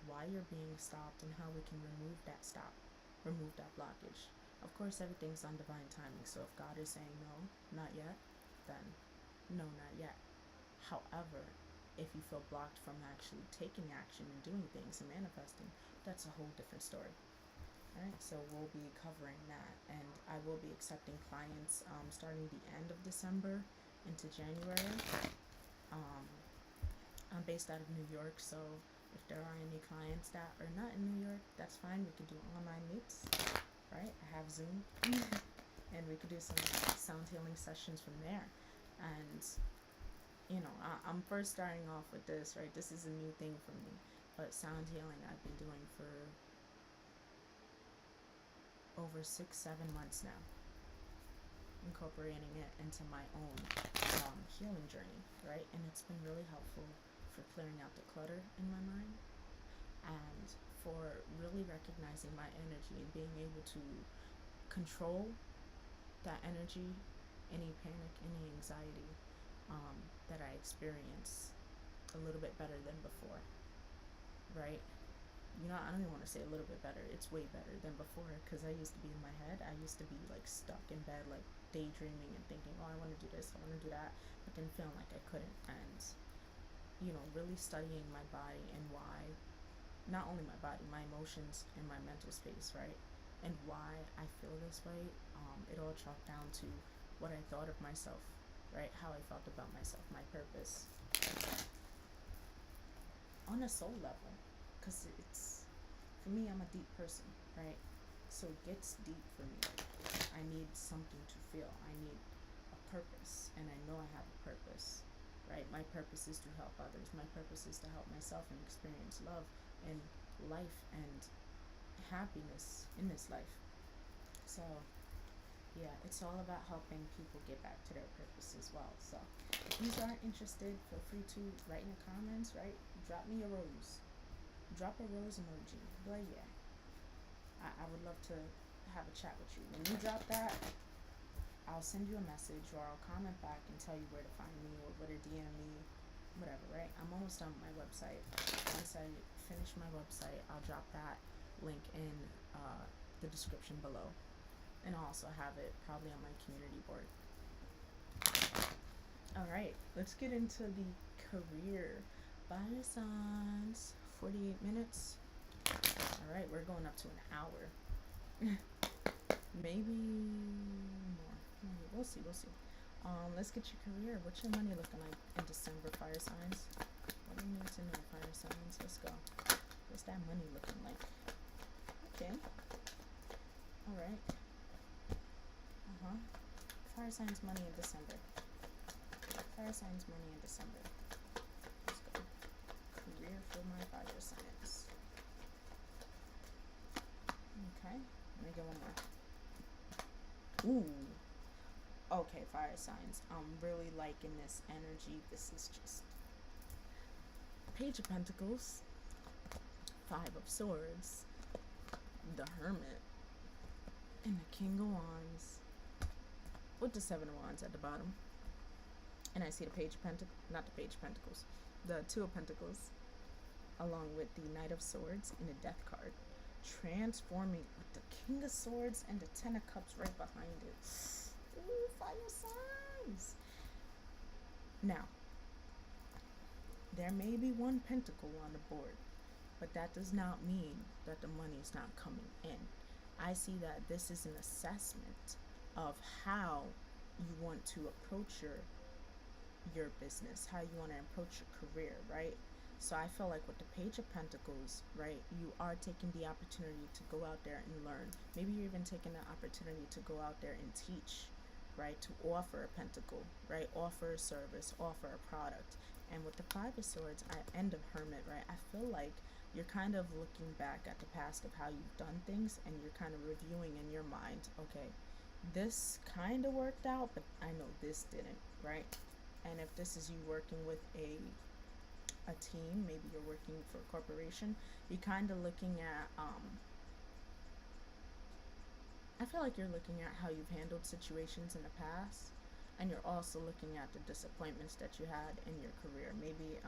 why you're being stopped and how we can remove that stop, remove that blockage. Of course, everything's on divine timing. So if God is saying no, not yet, then no, not yet. However, if you feel blocked from actually taking action and doing things and manifesting, that's a whole different story. All right, so we'll be covering that, and I will be accepting clients starting the end of December into January. I'm based out of New York, so if there are any clients that are not in New York, that's fine. We could do online meets, right? I have Zoom, and we could do some sound healing sessions from there. And I'm first starting off with this, right? This is a new thing for me, but sound healing I've been doing for over 6-7 months now, incorporating it into my own healing journey, right? And it's been really helpful for clearing out the clutter in my mind, and for really recognizing my energy and being able to control that energy, any panic, any anxiety that I experience a little bit better than before, right? I don't even want to say a little bit better. It's way better than before, because I used to be in my head. I used to be like stuck in bed, like daydreaming and thinking, oh, I want to do this, I want to do that, but then feeling like I couldn't. And, really studying my body and why, not only my body, my emotions and my mental space, right? And why I feel this way, it all chalked down to what I thought of myself, right? How I felt about myself, my purpose. On a soul level, because for me, I'm a deep person, right? So it gets deep for me. I need something to feel. I need a purpose, and I know I have a purpose, right? My purpose is to help others. My purpose is to help myself and experience love and life and happiness in this life. So yeah, it's all about helping people get back to their purpose as well. So if you aren't interested, feel free to write in the comments, right? Drop me a rose. Drop a rose emoji. But yeah, I would love to have a chat with you. When you drop that, I'll send you a message, or I'll comment back and tell you where to find me, or where to DM me, whatever, right? I'm almost done with my website. Once I finish my website, I'll drop that link in the description below. And I'll also have it probably on my community board. All right, let's get into the career. Fire signs, 48 minutes. All right, we're going up to an hour. Maybe more. Maybe. We'll see. Let's get your career. What's your money looking like in December, fire signs? What do you need to know, fire signs? Let's go. What's that money looking like? Okay. All right. Fire signs money in December. Fire signs money in December. Let's go. Career for my fire signs. Okay. Let me get one more. Ooh. Okay, fire signs. I'm really liking this energy. This is just Page of Pentacles, Five of Swords, the Hermit, and the King of Wands, with the Seven of Wands at the bottom. And I see the Page of Pentacles, not the Page of Pentacles, the Two of Pentacles, along with the Knight of Swords and the Death card, transforming with the King of Swords and the Ten of Cups right behind it. Ooh, fire signs. Now, there may be one pentacle on the board, but that does not mean that the money is not coming in. I see that this is an assessment of how you want to approach your business, how you want to approach your career, right? So I feel like with the Page of Pentacles, right, you are taking the opportunity to go out there and learn. Maybe you're even taking the opportunity to go out there and teach, right, to offer a pentacle, right, offer a service, offer a product. And with the Five of Swords and the Hermit, right, I feel like you're kind of looking back at the past of how you've done things, and you're kind of reviewing in your mind, okay, this kind of worked out, but I know this didn't, right? And if this is you working with a team, maybe you're working for a corporation, you're kind of looking at I feel like you're looking at how you've handled situations in the past, and you're also looking at the disappointments that you had in your career. Maybe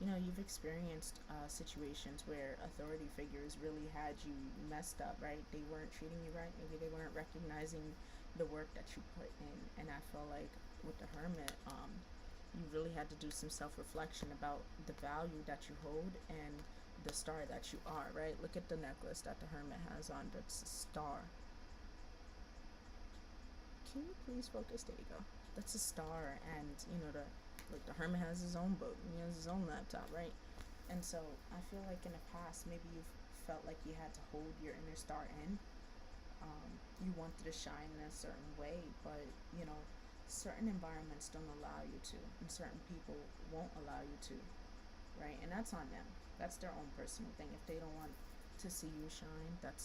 you've experienced situations where authority figures really had you messed up, right? They weren't treating you right. Maybe they weren't recognizing the work that you put in. And I feel like with the Hermit, you really had to do some self-reflection about the value that you hold and the star that you are, right? Look at the necklace that the Hermit has on. That's a star. Can you please focus? There you go. That's a star, and the Hermit has his own boat, and he has his own laptop, right? And so I feel like in the past, maybe you've felt like you had to hold your inner star in. You wanted to shine in a certain way, but certain environments don't allow you to, and certain people won't allow you to, right? And that's on them. That's their own personal thing. If they don't want to see you shine, that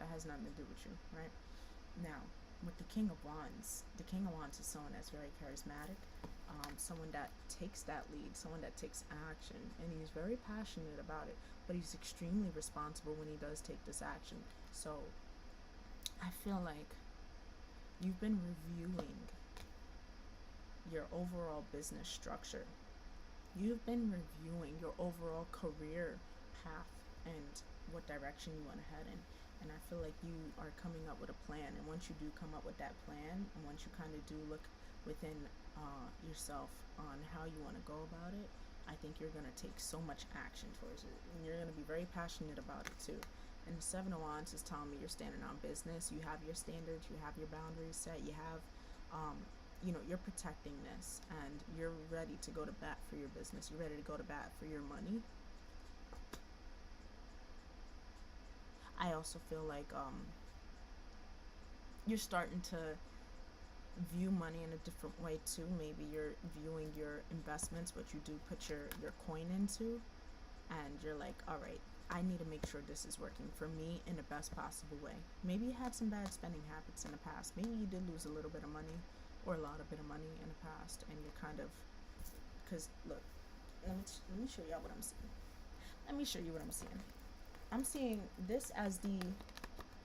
has nothing to do with you, right? Now, with the King of Wands, is someone that's very charismatic, someone that takes that lead, someone that takes action, and he's very passionate about it, but he's extremely responsible when he does take this action. So I feel like you've been reviewing your overall business structure. You've been reviewing your overall career path and what direction you want to head in. And I feel like you are coming up with a plan. And once you do come up with that plan, and once you kind of do look within yourself on how you want to go about it, I think you're going to take so much action towards it. And you're going to be very passionate about it too. And the Seven of Wands is telling me you're standing on business. You have your standards. You have your boundaries set. You have, you're protecting this. And you're ready to go to bat for your business. You're ready to go to bat for your money. I also feel like you're starting to view money in a different way too. Maybe you're viewing your investments, what you do put your coin into, and you're like, all right, I need to make sure this is working for me in the best possible way. Maybe you had some bad spending habits in the past. Maybe you did lose a little bit of money or a lot of bit of money in the past, and you're kind of, because look, let me show y'all what I'm seeing. Let me show you what I'm seeing. I'm seeing this as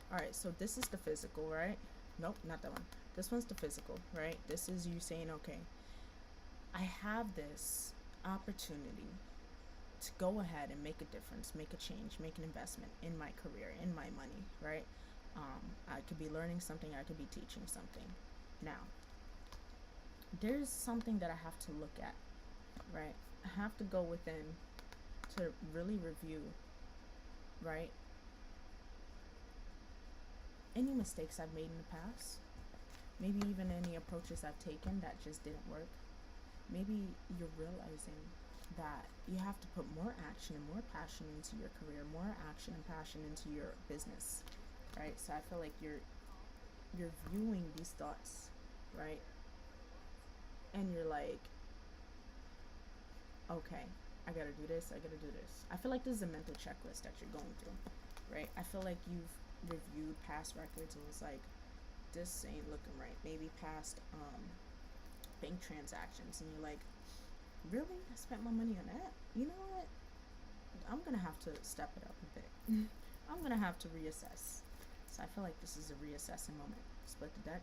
alright, so this is the physical, right? Nope, not that one. This one's the physical, right? This is you saying, okay, I have this opportunity to go ahead and make a difference, make a change, make an investment in my career, in my money, right? I could be learning something, I could be teaching something. Now, there's something that I have to look at, right? I have to go within to really review, right? Any mistakes I've made in the past, maybe even any approaches I've taken that just didn't work. Maybe you're realizing that you have to put more action and more passion into your career, more action and passion into your business, right? So I feel like you're viewing these thoughts, right? And you're like, okay, I gotta do this, I gotta do this. I feel like this is a mental checklist that you're going through, right? I feel like you've reviewed past records and was like, this ain't looking right. Maybe past bank transactions, and you're like, really? I spent my money on that? You know what? I'm gonna have to step it up a bit. I'm gonna have to reassess. So I feel like this is a reassessing moment. Split the deck.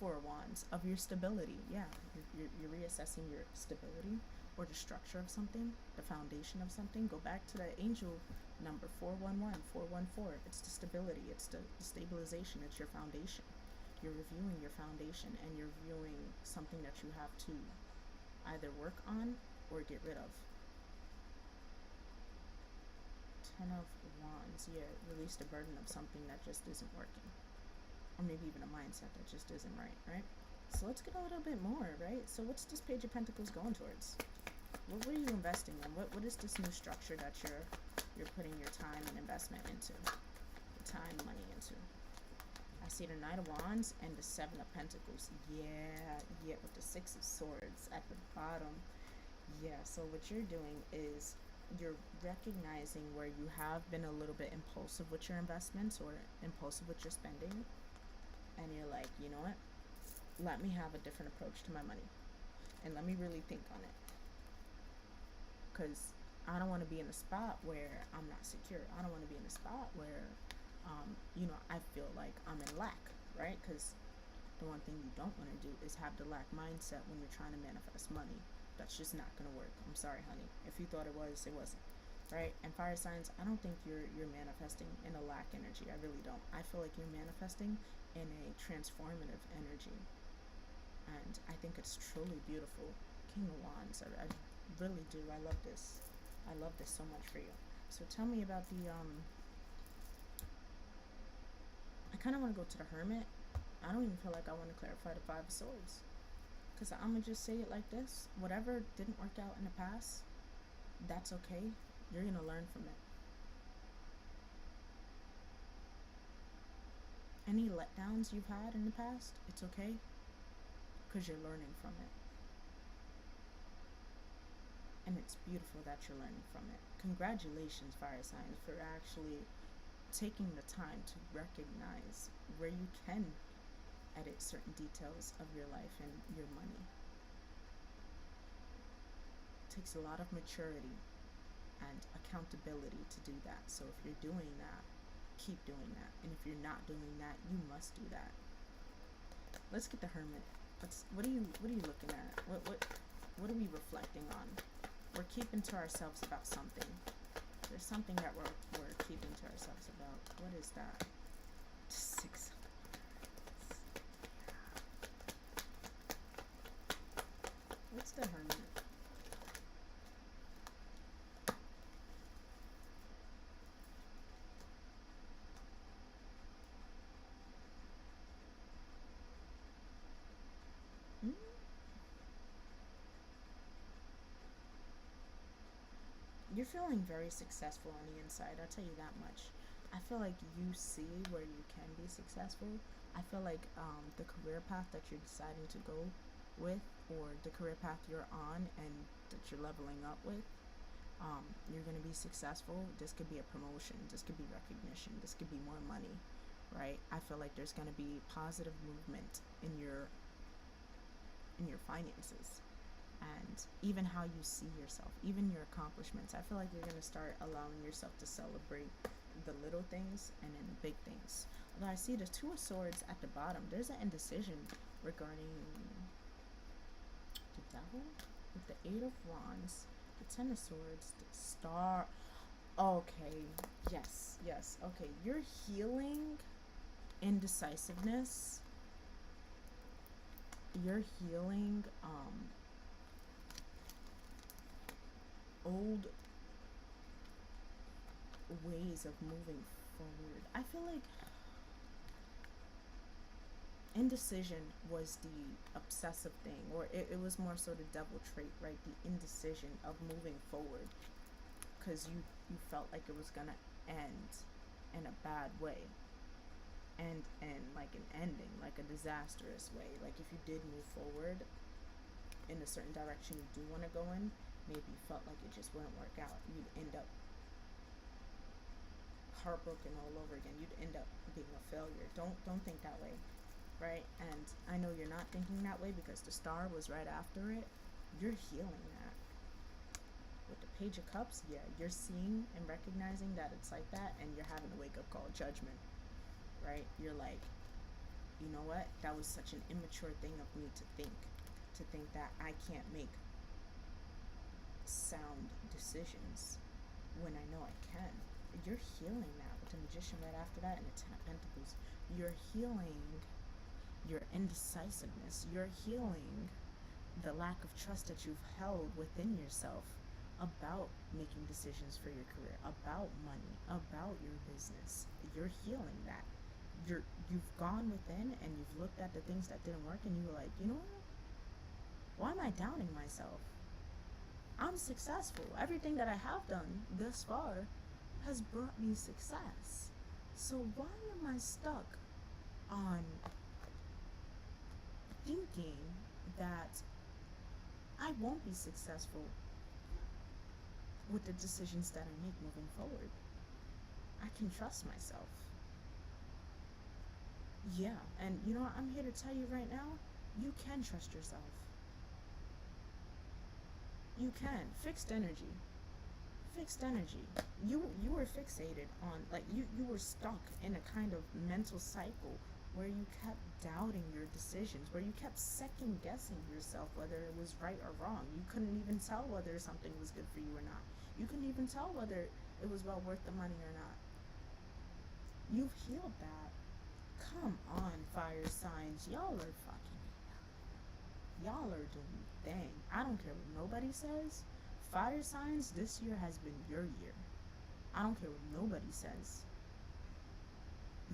Four of Wands of your stability. Yeah, you're reassessing your stability or the structure of something, the foundation of something. Go back to the angel number 411, 414. It's the stability, it's the stabilization, it's your foundation. You're reviewing your foundation, and you're viewing something that you have to either work on or get rid of. Ten of Wands, yeah, release the burden of something that just isn't working. Or maybe even a mindset that just isn't right? So let's get a little bit more, right? So what's this Page of Pentacles going towards? What are you investing in? What is this new structure that you're putting your time and investment into? Your time, money into. I see the Knight of Wands and the Seven of Pentacles. Yeah, with the Six of Swords at the bottom. Yeah, so what you're doing is you're recognizing where you have been a little bit impulsive with your investments or impulsive with your spending, and you're like, you know what? Let me have a different approach to my money and let me really think on it. Because I don't want to be in a spot where I'm not secure. I don't want to be in a spot where, I feel like I'm in lack, right? Because the one thing you don't want to do is have the lack mindset when you're trying to manifest money. That's just not gonna work. I'm sorry, honey. If you thought it was, it wasn't. Right? And fire signs, I don't think you're manifesting in a lack energy. I really don't. I feel like you're manifesting in a transformative energy. And I think it's truly beautiful. King of Wands. I really do. I love this. I love this so much for you. So tell me about the I kinda wanna go to the Hermit. I don't even feel like I want to clarify the Five of Swords. Because I'm going to just say it like this. Whatever didn't work out in the past, that's okay. You're going to learn from it. Any letdowns you've had in the past, it's okay. Because you're learning from it. And it's beautiful that you're learning from it. Congratulations, fire signs, for actually taking the time to recognize where you can edit certain details of your life and your money. It takes a lot of maturity and accountability to do that. So if you're doing that, keep doing that. And if you're not doing that, you must do that. Let's get the Hermit. What are you looking at? What are we reflecting on? We're keeping to ourselves about something. There's something that we're keeping to ourselves about. What is that? 6. What's the Hermit? Hmm? You're feeling very successful on the inside, I'll tell you that much. I feel like you see where you can be successful. I feel like the career path that you're deciding to go with, or the career path you're on and that you're leveling up with, you're going to be successful. This could be a promotion, this could be recognition, this could be more money, right? I feel like there's going to be positive movement in your finances, and even how you see yourself, even your accomplishments. I feel like you're going to start allowing yourself to celebrate the little things and then the big things. Although I see the Two of Swords at the bottom, there's an indecision regarding the Devil with the Eight of Wands, the Ten of Swords, the Star. Okay, yes. Okay, you're healing indecisiveness. You're healing old ways of moving forward. I feel like indecision was the obsessive thing, or it was more so the devil trait, right? The indecision of moving forward, because you felt like it was gonna end in a bad way, and like an ending, like a disastrous way. Like if you did move forward in a certain direction you do want to go in, maybe you felt like it just wouldn't work out. You'd end up heartbroken all over again. You'd end up being a failure. Don't think that way, right? And I know you're not thinking that way because the Star was right after it. You're healing that. With the Page of Cups, yeah, you're seeing and recognizing that it's like that, and you're having a wake-up call, judgment, right? You're like, you know what? That was such an immature thing of me to think that I can't make sound decisions when I know I can. You're healing that with the Magician right after that, and the Ten of Pentacles. You're healing your indecisiveness. You're healing the lack of trust that you've held within yourself about making decisions for your career, about money, about your business. You're healing that. You've gone within and you've looked at the things that didn't work, and you were like, you know what? Why am I doubting myself? I'm successful. Everything that I have done thus far has brought me success. So why am I stuck on thinking that I won't be successful with the decisions that I make moving forward. I can trust myself. Yeah, and you know what? I'm here to tell you right now, you can trust yourself. You can. Fixed energy. Fixed energy. You were fixated on, like, you were stuck in a kind of mental cycle where you kept doubting your decisions, where you kept second guessing yourself whether it was right or wrong. You couldn't even tell whether something was good for you or not. You couldn't even tell whether it was well worth the money or not. You've healed that. Come on, fire signs. Y'all are doing dang. I don't care what nobody says. Fire signs, this year has been your year. I don't care what nobody says.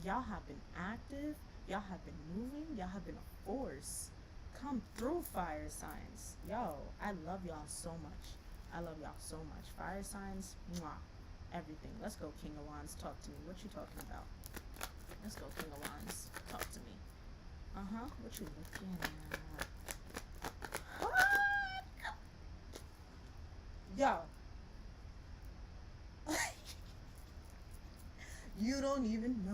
Y'all have been active. Y'all have been moving. Y'all have been a force. Come through, fire signs. Yo, I love y'all so much. I love y'all so much. Fire signs, mwah. Everything. Let's go, King of Wands. Talk to me. What you talking about? Let's go, King of Wands. Talk to me. What you looking at? Yo. You don't even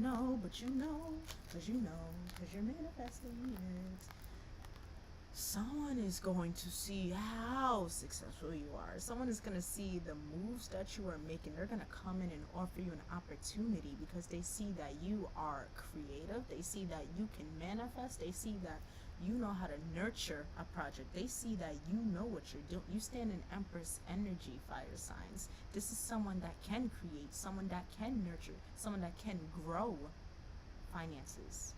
know, but you know, because you're manifesting it. Someone is going to see how successful you are. Someone is going to see the moves that you are making. They're going to come in and offer you an opportunity because they see that you are creative. They see that you can manifest. They see that you know how to nurture a project. They see that you know what you're doing. You stand in Empress energy, fire signs. This is someone that can create, someone that can nurture, someone that can grow finances.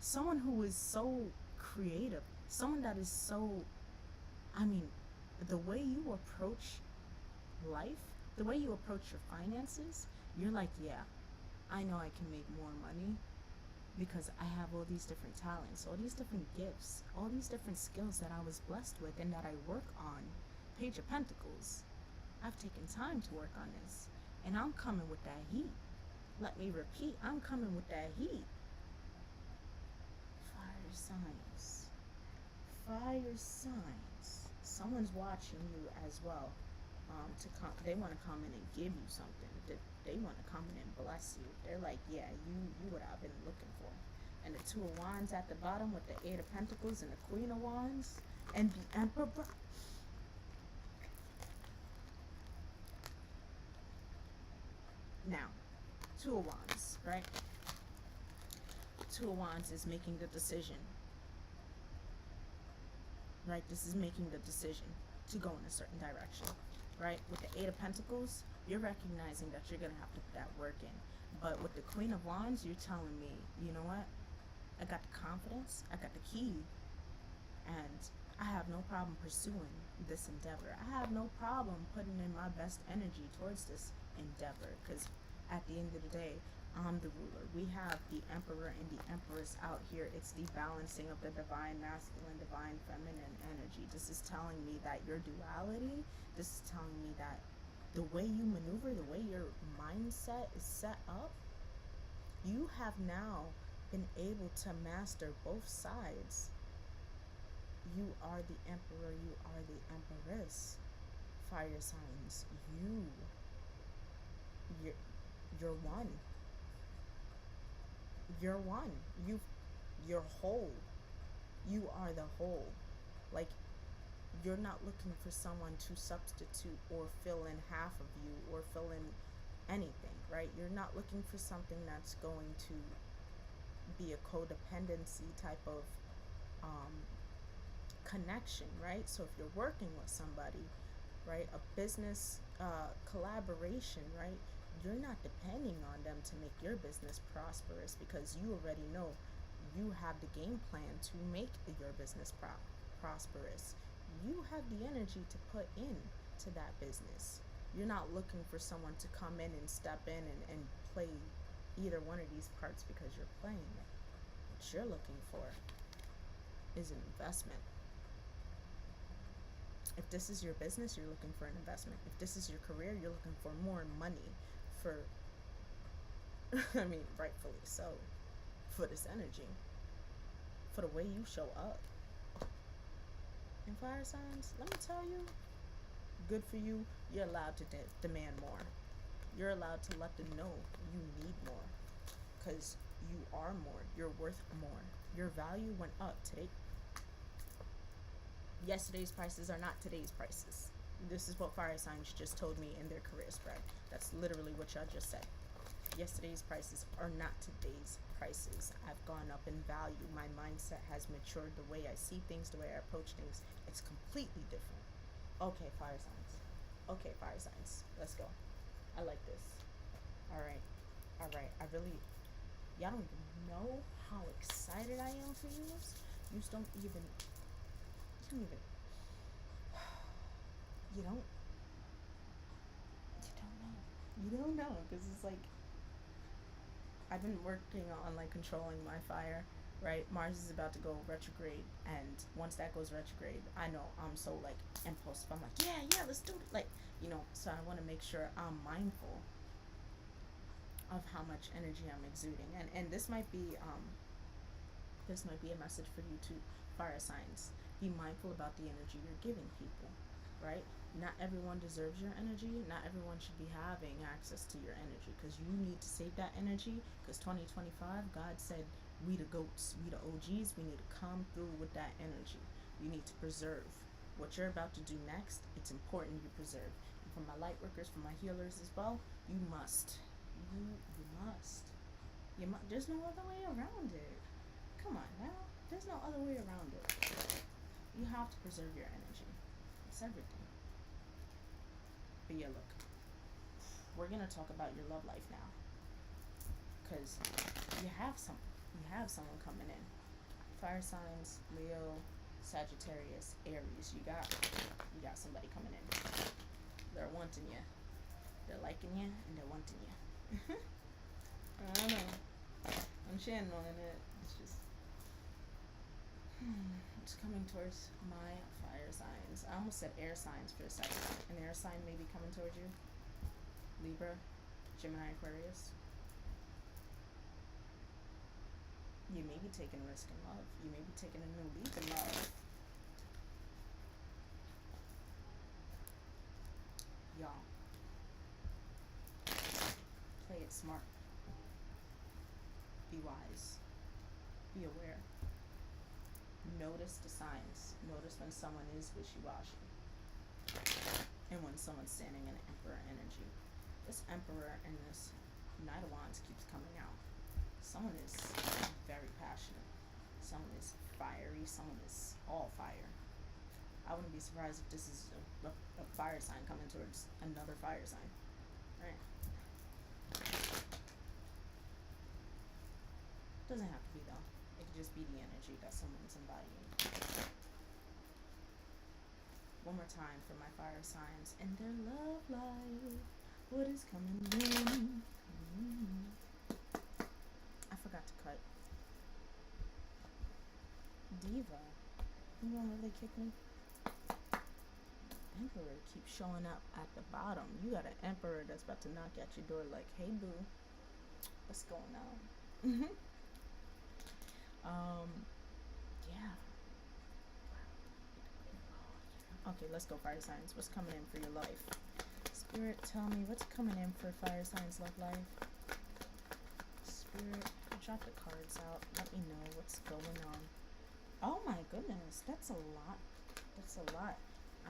Someone who is so creative, someone that is so, I mean, the way you approach life, the way you approach your finances, you're like, yeah, I know I can make more money because I have all these different talents, all these different gifts, all these different skills that I was blessed with and that I work on. Page of Pentacles. I've taken time to work on this, and I'm coming with that heat. Let me repeat, I'm coming with that heat. Fire signs. Fire signs. Someone's watching you as well. They want to come in and give you something. They want to come in and bless you. They're like, yeah, you what I've been looking for. And the Two of Wands at the bottom with the Eight of Pentacles and the Queen of Wands and the Emperor. Now, Two of Wands, right? Two of Wands is making the decision. Right? This is making the decision to go in a certain direction. Right? With the Eight of Pentacles, you're recognizing that you're going to have to put that work in. But with the Queen of Wands, you're telling me, you know what? I got the confidence, I got the key, and I have no problem pursuing this endeavor. I have no problem putting in my best energy towards this endeavor, because at the end of the day, I'm the ruler. We have the Emperor and the Empress out here. It's the balancing of the divine masculine, divine feminine energy. This is telling me that your duality, this is telling me that the way you maneuver, the way your mindset is set up, you have now been able to master both sides. You are the Emperor, you are the Empress. Fire signs, you're one. You're one. You're whole. You are the whole. Like, you're not looking for someone to substitute or fill in half of you or fill in anything, right? You're not looking for something that's going to be a codependency type of connection, right? So if you're working with somebody, right, a business collaboration, right, you're not depending on them to make your business prosperous, because you already know you have the game plan to make your business prosperous. You have the energy to put in to that business. You're not looking for someone to come in and step in and play either one of these parts because you're playing it. What you're looking for is an investment. If this is your business, you're looking for an investment. If this is your career, you're looking for more money for, I mean, rightfully so, for this energy, for the way you show up. And fire signs, let me tell you, good for you. You're allowed to demand more. You're allowed to let them know you need more, because you are more. You're worth more. Your value went up today. Yesterday's prices are not today's prices. This is what fire signs just told me in their career spread. That's literally what y'all just said. Yesterday's prices are not today's prices. I've gone up in value. My mindset has matured. The way I see things, the way I approach things, it's completely different. Okay, fire signs. Okay, fire signs. Let's go. I like this. All right. All right. Y'all don't even know how excited I am for you. You don't even, you don't know, because it's like, I've been working on like controlling my fire, right? Mars is about to go retrograde, and once that goes retrograde, I know I'm so like impulsive. I'm like, yeah, let's do it. Like, so I want to make sure I'm mindful of how much energy I'm exuding, and this might be a message for you too, fire signs. Be mindful about the energy you're giving people, right? Not everyone deserves your energy. Not everyone should be having access to your energy, because you need to save that energy, because 2025, God said, we the goats, we the OGs, we need to come through with that energy. You need to preserve what you're about to do next. It's important you preserve. And for my light workers, for my healers as well, you must. There's no other way around it. Come on now. There's no other way around it. You have to preserve your energy. It's everything. But yeah, look. We're gonna talk about your love life now, because you have someone coming in. Fire signs: Leo, Sagittarius, Aries. You got somebody coming in. They're wanting you. They're liking you, and they're wanting you. I don't know. I'm channeling it. It's just it's coming towards my fire signs. I almost said air signs for a second. An air sign may be coming towards you. Libra, Gemini, Aquarius. You may be taking a risk in love. You may be taking a new leap in love. Y'all, play it smart. Be wise. Be aware. Notice the signs. Notice when someone is wishy-washy, and when someone's standing in Emperor energy. This Emperor and this Knight of Wands keeps coming out. Someone is very passionate. Someone is fiery. Someone is all fire. I wouldn't be surprised if this is a fire sign coming towards another fire sign. Right? Doesn't have to be though. It could just be the energy that someone's embodying. One more time for my fire signs and their love life. What is coming in? I forgot to cut. Diva. You gonna really kick me? Emperor keeps showing up at the bottom. You got an emperor that's about to knock at your door like, hey boo, what's going on? Yeah. Okay, let's go, fire signs. What's coming in for your life? Spirit, tell me what's coming in for fire signs love life. Spirit, drop the cards out. Let me know what's going on. Oh my goodness, that's a lot.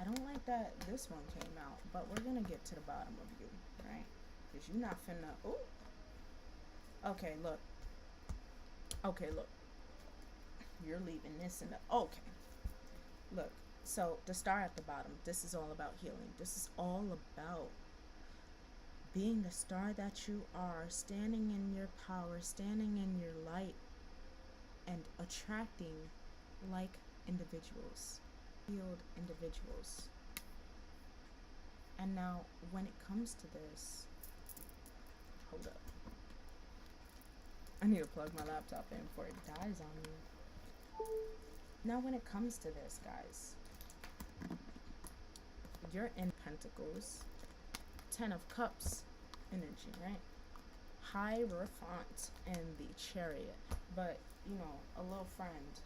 I don't like that this one came out, but we're gonna get to the bottom of you, right? Because you're not finna. Ooh. Okay, look. You're leaving this in the. Okay. Look. So the star at the bottom. This is all about healing. This is all about being the star that you are, standing in your power, standing in your light, and attracting like individuals, healed individuals. And now when it comes to this, hold up, I need to plug my laptop in before it dies on me. Now when it comes to this, guys, you're in Pentacles, 10 of Cups energy, right? Hierophant and the Chariot. But, a little friend,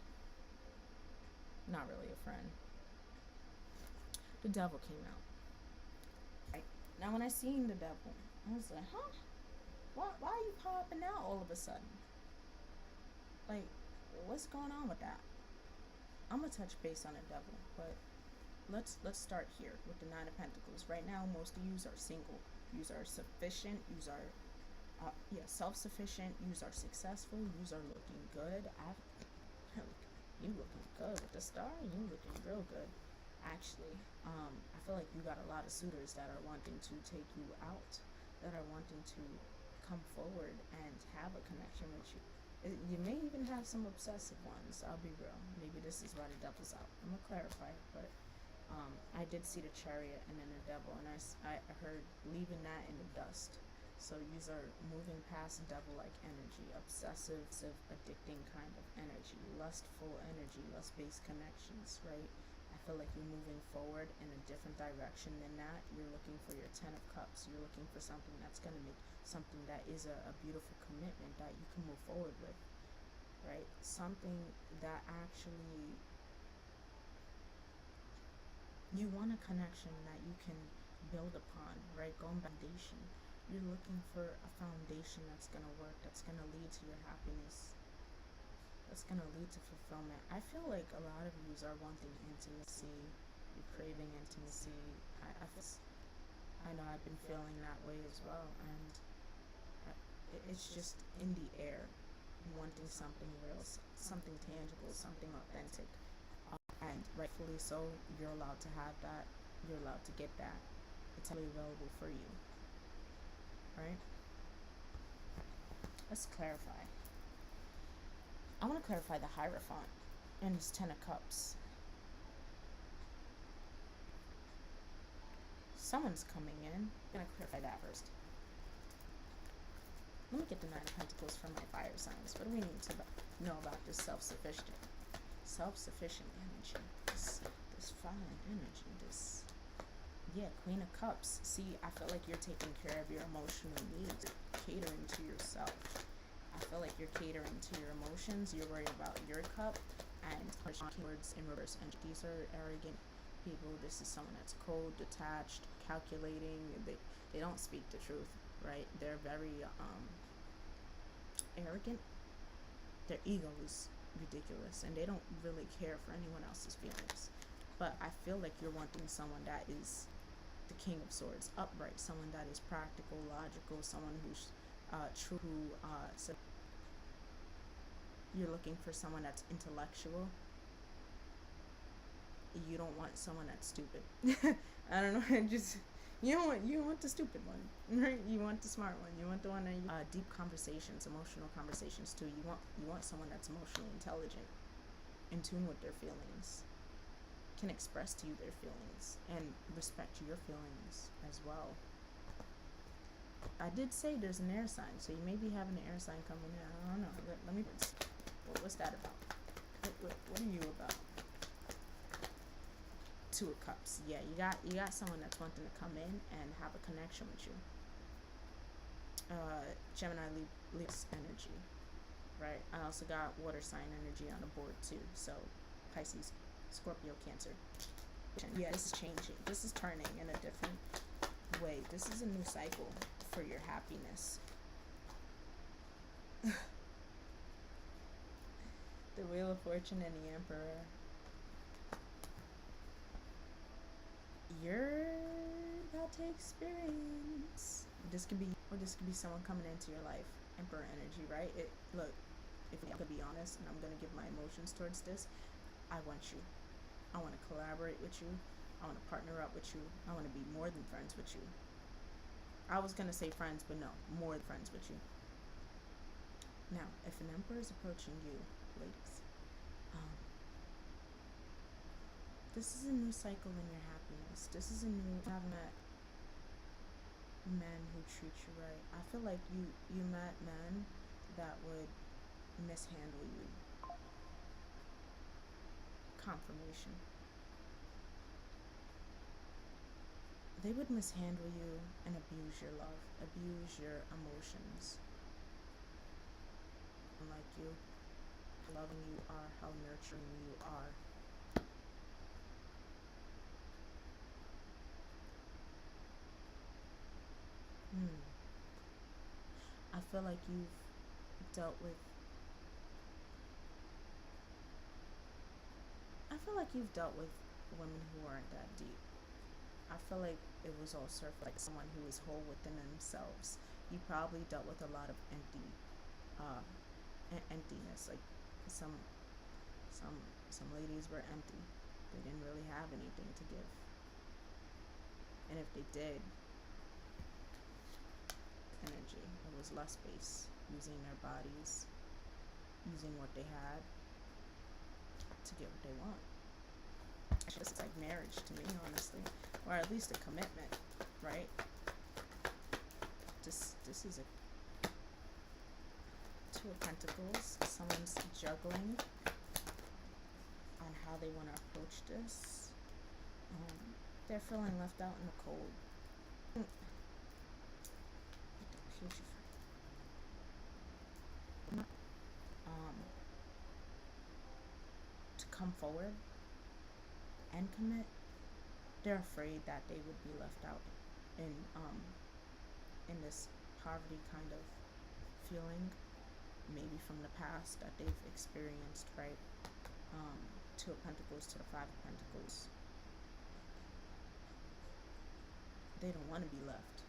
not really a friend, The devil came out. Right. Now, when I seen the devil, I was like, huh? Why are you popping out all of a sudden? Like, what's going on with that? I'm gonna touch base on the devil, but let's start here with the Nine of Pentacles. Right now, most of yous are single. Yous are sufficient. Yous are, self-sufficient. Yous are successful. Yous are looking good. You looking good with the star. You looking real good, actually. I feel like you got a lot of suitors that are wanting to take you out, that are wanting to come forward and have a connection with you. You may even have some obsessive ones. I'll be real. Maybe this is why the devil's out. I'm gonna clarify it, but I did see the Chariot and then the devil, and I heard leaving that in the dust. So these are moving past devil-like energy, obsessive, addicting kind of energy, lustful energy, lust-based connections, right? I feel like you're moving forward in a different direction than that. You're looking for your Ten of Cups. You're looking for something that's going to make something that is a beautiful commitment that you can move forward with, right? Something that actually you want a connection that you can build upon, right? Going foundation. You're looking for a foundation that's going to work, that's going to lead to your happiness, that's going to lead to fulfillment. I feel like a lot of you are wanting intimacy, you're craving intimacy. I know I've been feeling that way as well, and it's just in the air, wanting something real, something tangible, something authentic. And rightfully so, you're allowed to have that, you're allowed to get that. It's really available for you, right? Let's clarify. I want to clarify the Hierophant and his Ten of Cups. Someone's coming in. I'm going to clarify that first. Let me get the Nine of Pentacles from my fire signs. What do we need to know about this self-sufficient energy? This fine energy, this, Queen of Cups. See, I feel like you're taking care of your emotional needs, catering to yourself. I feel like you're catering to your emotions. You're worried about your cup, and words in reverse. And these are arrogant people. This is someone that's cold, detached, calculating. They don't speak the truth, right? They're very arrogant. Their ego is ridiculous, and they don't really care for anyone else's feelings. But I feel like you're wanting someone that is the King of Swords, upright, someone that is practical, logical, someone who's true. So you're looking for someone that's intellectual. You don't want someone that's stupid. I don't know. You want the stupid one, right? You want the smart one. You want the one that deep conversations, emotional conversations too. You want someone that's emotionally intelligent, in tune with their feelings, can express to you their feelings and respect your feelings as well. I did say there's an air sign, so you may be having an air sign coming in. I don't know. Let me. What's that about? What are you about? Two of Cups. Yeah, you got someone that's wanting to come in and have a connection with you. Gemini Libra energy, right? I also got water sign energy on the board too. So Pisces, Scorpio, Cancer. Yeah, this is changing. This is turning in a different way. This is a new cycle for your happiness. The Wheel of Fortune and the Emperor. You're about to experience. This could be someone coming into your life. Emperor energy, right? Look, if I could be honest, and I'm gonna give my emotions towards this, I want you. I want to collaborate with you. I want to partner up with you. I want to be more than friends with you. I was gonna say friends, but no, more than friends with you. Now, if an emperor is approaching you, ladies, this is a new cycle in your happiness. This is a new having met men who treat you right. I feel like you met men that would mishandle you. Confirmation. They would mishandle you and abuse your love, abuse your emotions. Like you, how loving you are, how nurturing you are. feel like you've dealt with women who aren't that deep. I feel like it was all surface, like someone who is whole within themselves. You probably dealt with a lot of uh, emptiness. Like some some some ladies were empty. They didn't really have anything to give, and if they did, energy. It was less space, using their bodies, using what they had to get what they want. It's just like marriage to me, honestly, or at least a commitment, right? This is a Two of Pentacles. Someone's juggling on how they want to approach this. They're feeling left out in the cold. To come forward and commit, they're afraid that they would be left out in this poverty kind of feeling, maybe from the past that they've experienced, right? Two of Pentacles to the Five of Pentacles. They don't want to be left.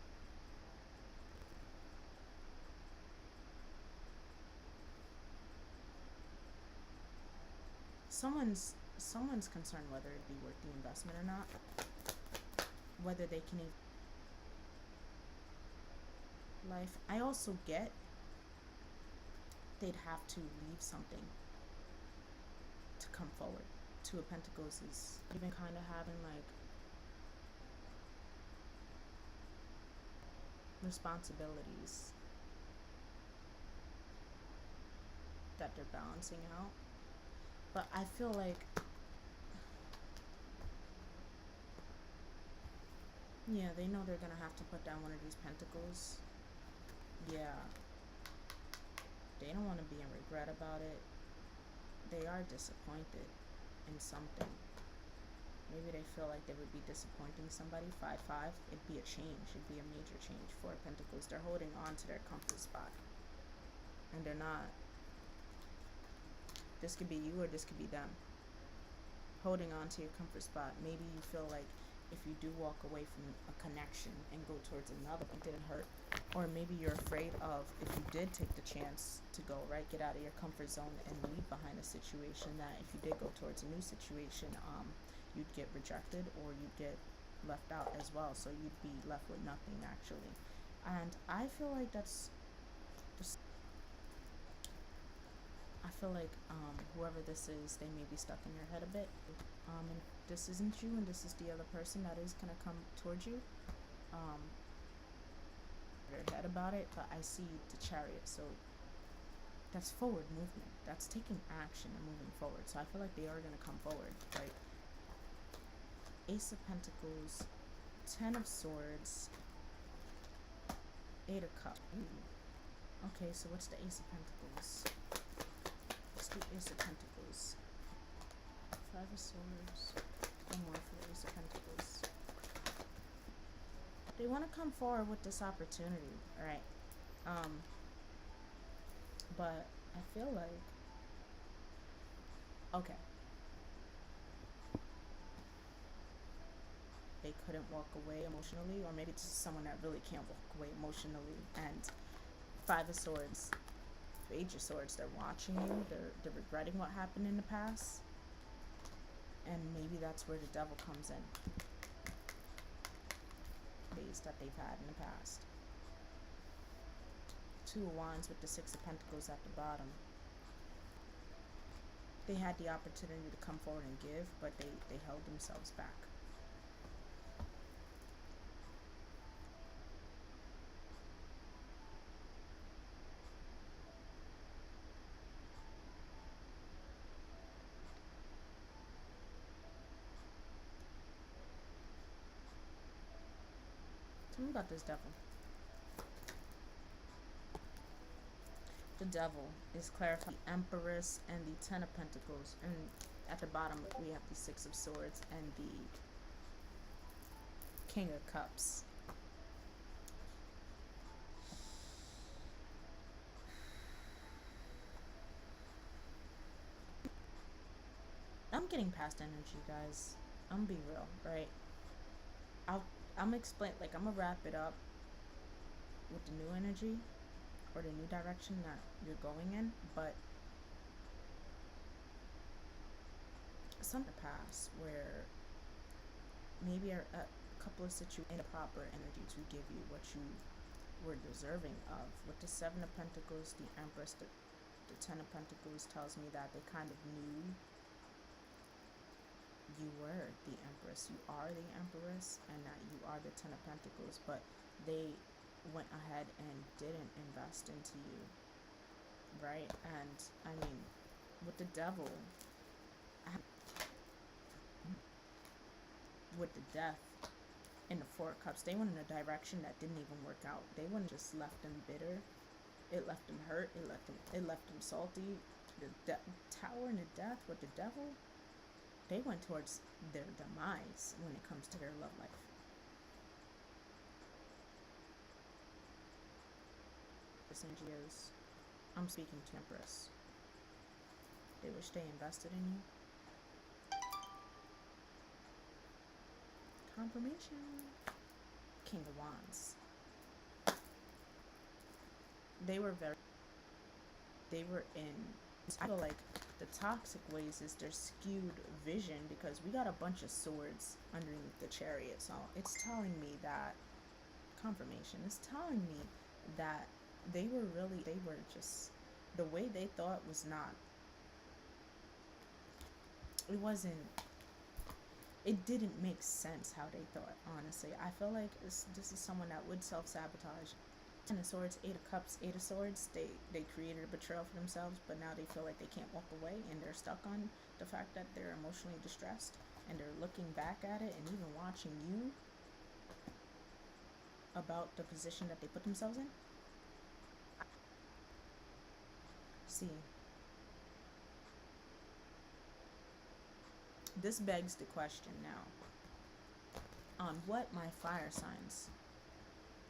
Someone's concerned whether it be worth the investment or not, whether they can even life. I also get they'd have to leave something to come forward. Two of Pentacles is even kind of having like responsibilities that they're balancing out. But I feel like, yeah, they know they're gonna have to put down one of these pentacles. Yeah. They don't want to be in regret about it. They are disappointed in something. Maybe they feel like they would be disappointing somebody. 5-5. It'd be a change. It'd be a major change. Four of Pentacles. They're holding on to their comfort spot. And they're not. This could be you or this could be them. Holding on to your comfort spot. Maybe you feel like if you do walk away from a connection and go towards another, it didn't hurt. Or maybe you're afraid of, if you did take the chance to go, right, get out of your comfort zone and leave behind a situation, that if you did go towards a new situation, you'd get rejected or you'd get left out as well. So you'd be left with nothing, actually. And I feel like that's just, I feel like whoever this is, they may be stuck in your head a bit. And this isn't you and this is the other person that is going to come towards you. Their head about it, but I see the Chariot, so that's forward movement. That's taking action and moving forward. So I feel like they are going to come forward, right? Ace of Pentacles, 10 of Swords, 8 of Cups. Okay, so what's the Ace of Pentacles? What's the Ace of Pentacles? 5 of Swords. One more for the Ace of Pentacles. They want to come forward with this opportunity, right? But I feel like, okay, they couldn't walk away emotionally, or maybe this is someone that really can't walk away emotionally. And 5 of Swords, Page of Swords, they're watching you, they're regretting what happened in the past, and maybe that's where the Devil comes in. That they've had in the past. 2 of Wands with the 6 of Pentacles at the bottom. They had the opportunity to come forward and give, but they held themselves back. Tell me about this Devil. The Devil is clarifying the Empress and the 10 of Pentacles, and at the bottom we have the 6 of Swords and the King of Cups. getting past energy, guys. I'm gonna be real, right? I'll I'm gonna explain, like, I'm gonna wrap it up with the new energy or the new direction that you're going in, but some pass where maybe a couple of situations in the proper energy to give you what you were deserving of. With the Seven of Pentacles, the Empress, the Ten of Pentacles tells me that they kind of knew you were the Empress, you are the Empress, and that you are the Ten of Pentacles, but they went ahead and didn't invest into you, right? And I mean, with the Devil, with the Death in the Four of Cups, they went in a direction that didn't even work out. They wouldn't just left them bitter. It left them hurt. It left them salty. The Tower and the Death with the Devil, they went towards their demise when it comes to their love life. This energy is, I'm speaking to Empress. They wish they invested in you. Confirmation. King of Wands. They were in, I feel like the toxic ways is their skewed vision, because we got a bunch of swords underneath the Chariot. So it's telling me that, confirmation, it's telling me that they were just, the way they thought was not, it didn't make sense how they thought, honestly. I feel like this is someone that would self-sabotage. Ten of Swords, Eight of Cups, Eight of Swords, they created a betrayal for themselves, but now they feel like they can't walk away, and they're stuck on the fact that they're emotionally distressed, and they're looking back at it and even watching you about the position that they put themselves in. See, this begs the question now on what my fire signs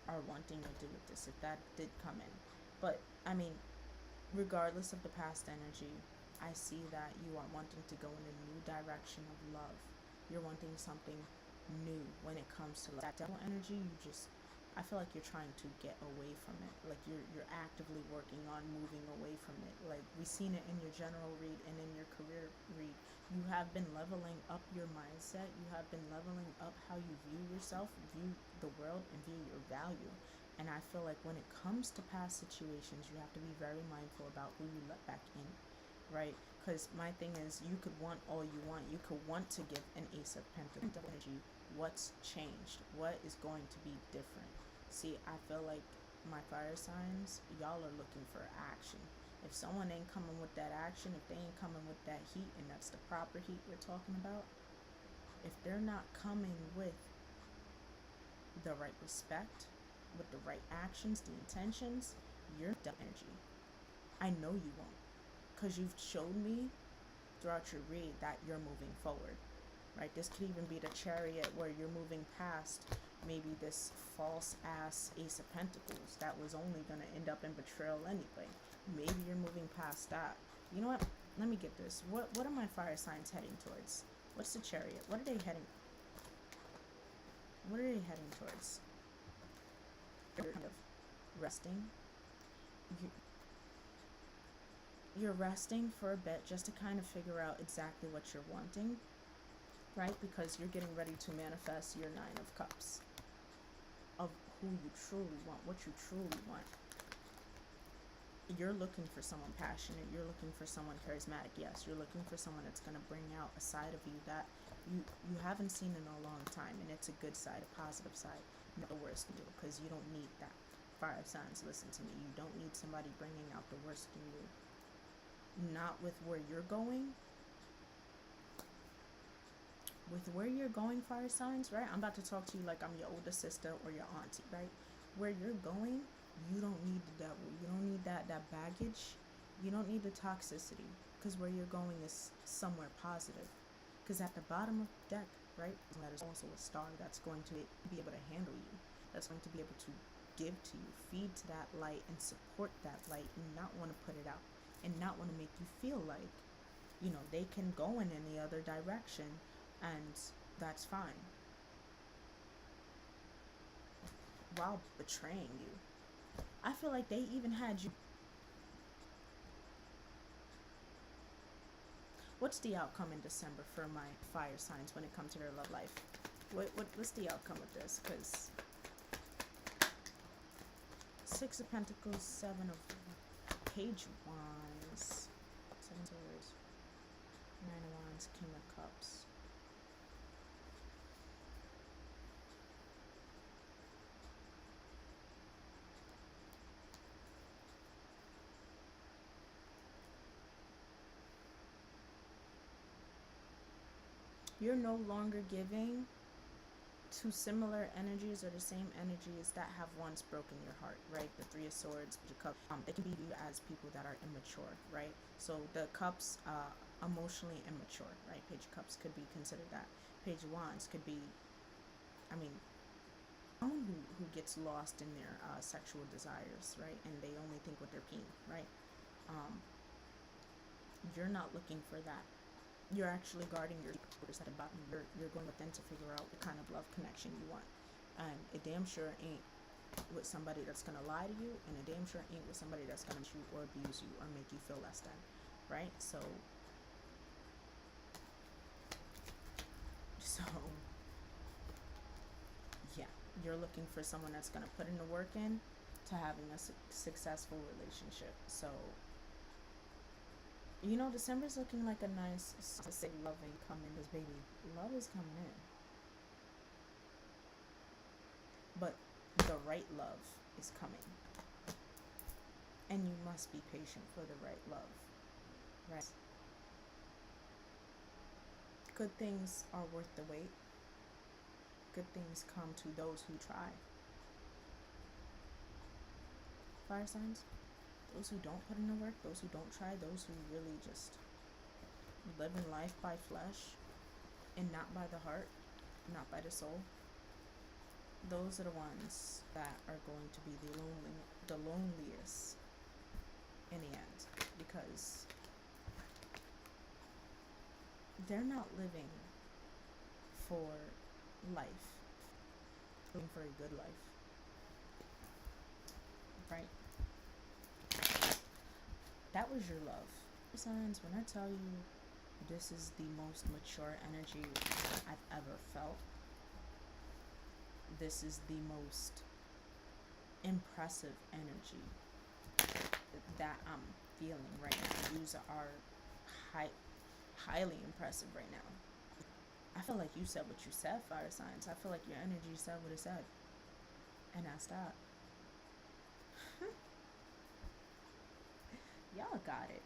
are wanting to do with this, if that did come in. But I mean, regardless of the past energy, I see that you are wanting to go in a new direction of love. You're wanting something new when it comes to that Devil energy. I feel like you're trying to get away from it. Like you're actively working on moving away from it. Like we've seen it in your general read and in your career read. You have been leveling up your mindset. You have been leveling up how you view yourself, view the world, and view your value. And I feel like when it comes to past situations, you have to be very mindful about who you let back in, right? Because my thing is, you could want all you want. You could want to give an Ace of Pentacles energy. What's changed? What is going to be different? See, I feel like my fire signs, y'all are looking for action. If someone ain't coming with that action, if they ain't coming with that heat, and that's the proper heat we're talking about, if they're not coming with the right respect, with the right actions, the intentions, you're done energy. I know you won't, because you've showed me throughout your read that you're moving forward, right? This could even be the Chariot, where you're moving past maybe this false ass Ace of Pentacles that was only going to end up in betrayal anyway. Maybe you're moving past that. You know what? Let me get this. What are my fire signs heading towards? What's the Chariot? What are they heading towards? You're kind of resting. You're resting for a bit just to kind of figure out exactly what you're wanting, right? Because you're getting ready to manifest your Nine of Cups of who you truly want, what you truly want. You're looking for someone passionate. You're looking for someone charismatic. Yes, you're looking for someone that's going to bring out a side of you that you haven't seen in a long time, and it's a good side, a positive side, not the worst in you, because you don't need that. Fire signs, listen to me. You don't need somebody bringing out the worst in you. Not with where you're going. With where you're going, fire signs, right? I'm about to talk to you like I'm your older sister or your auntie, right? Where you're going, you don't need the devil. You don't need that baggage. You don't need the toxicity, because where you're going is somewhere positive. Because at the bottom of the deck, right, that is also a star that's going to be able to handle you. That's going to be able to give to you, feed to that light, and support that light, and not want to put it out, and not want to make you feel like you know, they can go in any other direction, and that's fine, while betraying you. I feel like they even had you. What's the outcome in December for my fire signs when it comes to their love life? What's the outcome of this? Because Six of Pentacles, Seven of Page Wands, Seven Swords, Nine of Wands, King of Cups. You're no longer giving to similar energies or the same energies that have once broken your heart, right? The Three of Swords, the Cup. They can be viewed as people that are immature, right? So the Cups, emotionally immature, right? Page of Cups could be considered that. Page of Wands could be, I mean, someone who gets lost in their sexual desires, right? And they only think with their peen, right? You're not looking for that. You're actually guarding your secrets at the bottom. You're going within to figure out what kind of love connection you want. And it damn sure ain't with somebody that's gonna lie to you, and it damn sure ain't with somebody that's gonna cheat or abuse you or make you feel less than, right? So yeah, you're looking for someone that's gonna put in the work in to having a successful relationship. So you know, December's looking like a nice, to say, loving coming. This baby, love is coming in, but the right love is coming, and you must be patient for the right love, right? Good things are worth the wait. Good things come to those who try. Fire signs, those who don't put in the work, those who don't try, those who really just live in life by flesh and not by the heart, not by the soul, those are the ones that are going to be the loneliest in the end, because they're not living for life, living for a good life, right? That was your love. Signs, when I tell you this is the most mature energy I've ever felt, this is the most impressive energy that I'm feeling right now. You are highly impressive right now. I feel like you said what you said, fire signs. I feel like your energy said what it said, and that's that. Y'all got it.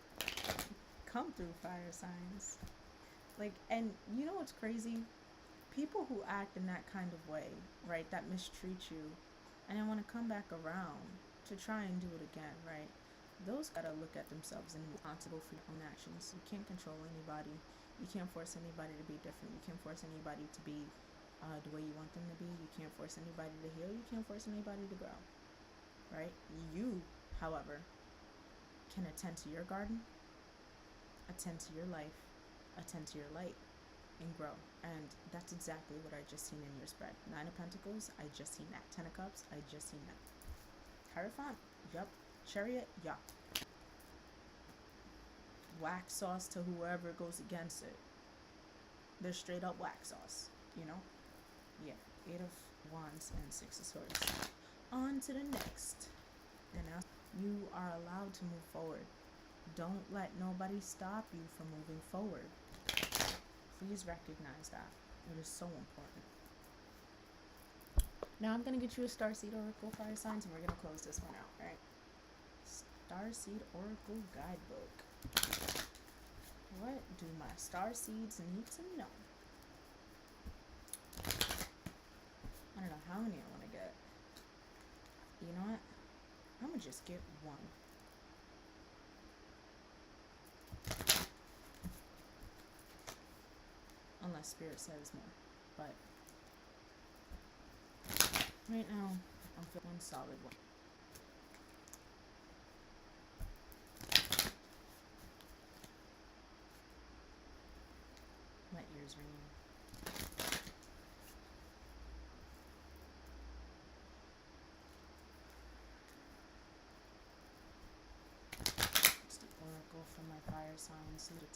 Come through, fire signs. Like, and you know what's crazy? People who act in that kind of way, right, that mistreat you, and then want to come back around to try and do it again, right? Those gotta look at themselves and be responsible for their own actions. You can't control anybody. You can't force anybody to be different. You can't force anybody to be the way you want them to be. You can't force anybody to heal. You can't force anybody to grow, right? You, however, can attend to your garden, attend to your life, attend to your light, and grow. And that's exactly what I just seen in your spread. Nine of Pentacles, I just seen that. Ten of Cups, I just seen that. Hierophant, yup. Chariot, yup. Wax sauce to whoever goes against it. They're straight up wax sauce, you know? Yeah. Eight of Wands and Six of Swords. On to the next. And now you are allowed to move forward. Don't let nobody stop you from moving forward. Please recognize that. It is so important. Now I'm going to get you a Starseed Oracle, fire signs, and we're going to close this one out, alright? Starseed Oracle Guidebook. What do my Starseeds need to know? I don't know how many I want to get. You know what? I'm going to just get one. Unless Spirit says more. But right now, I'm feeling one solid one. ears ringing. It's the oracle for my fire sign, so to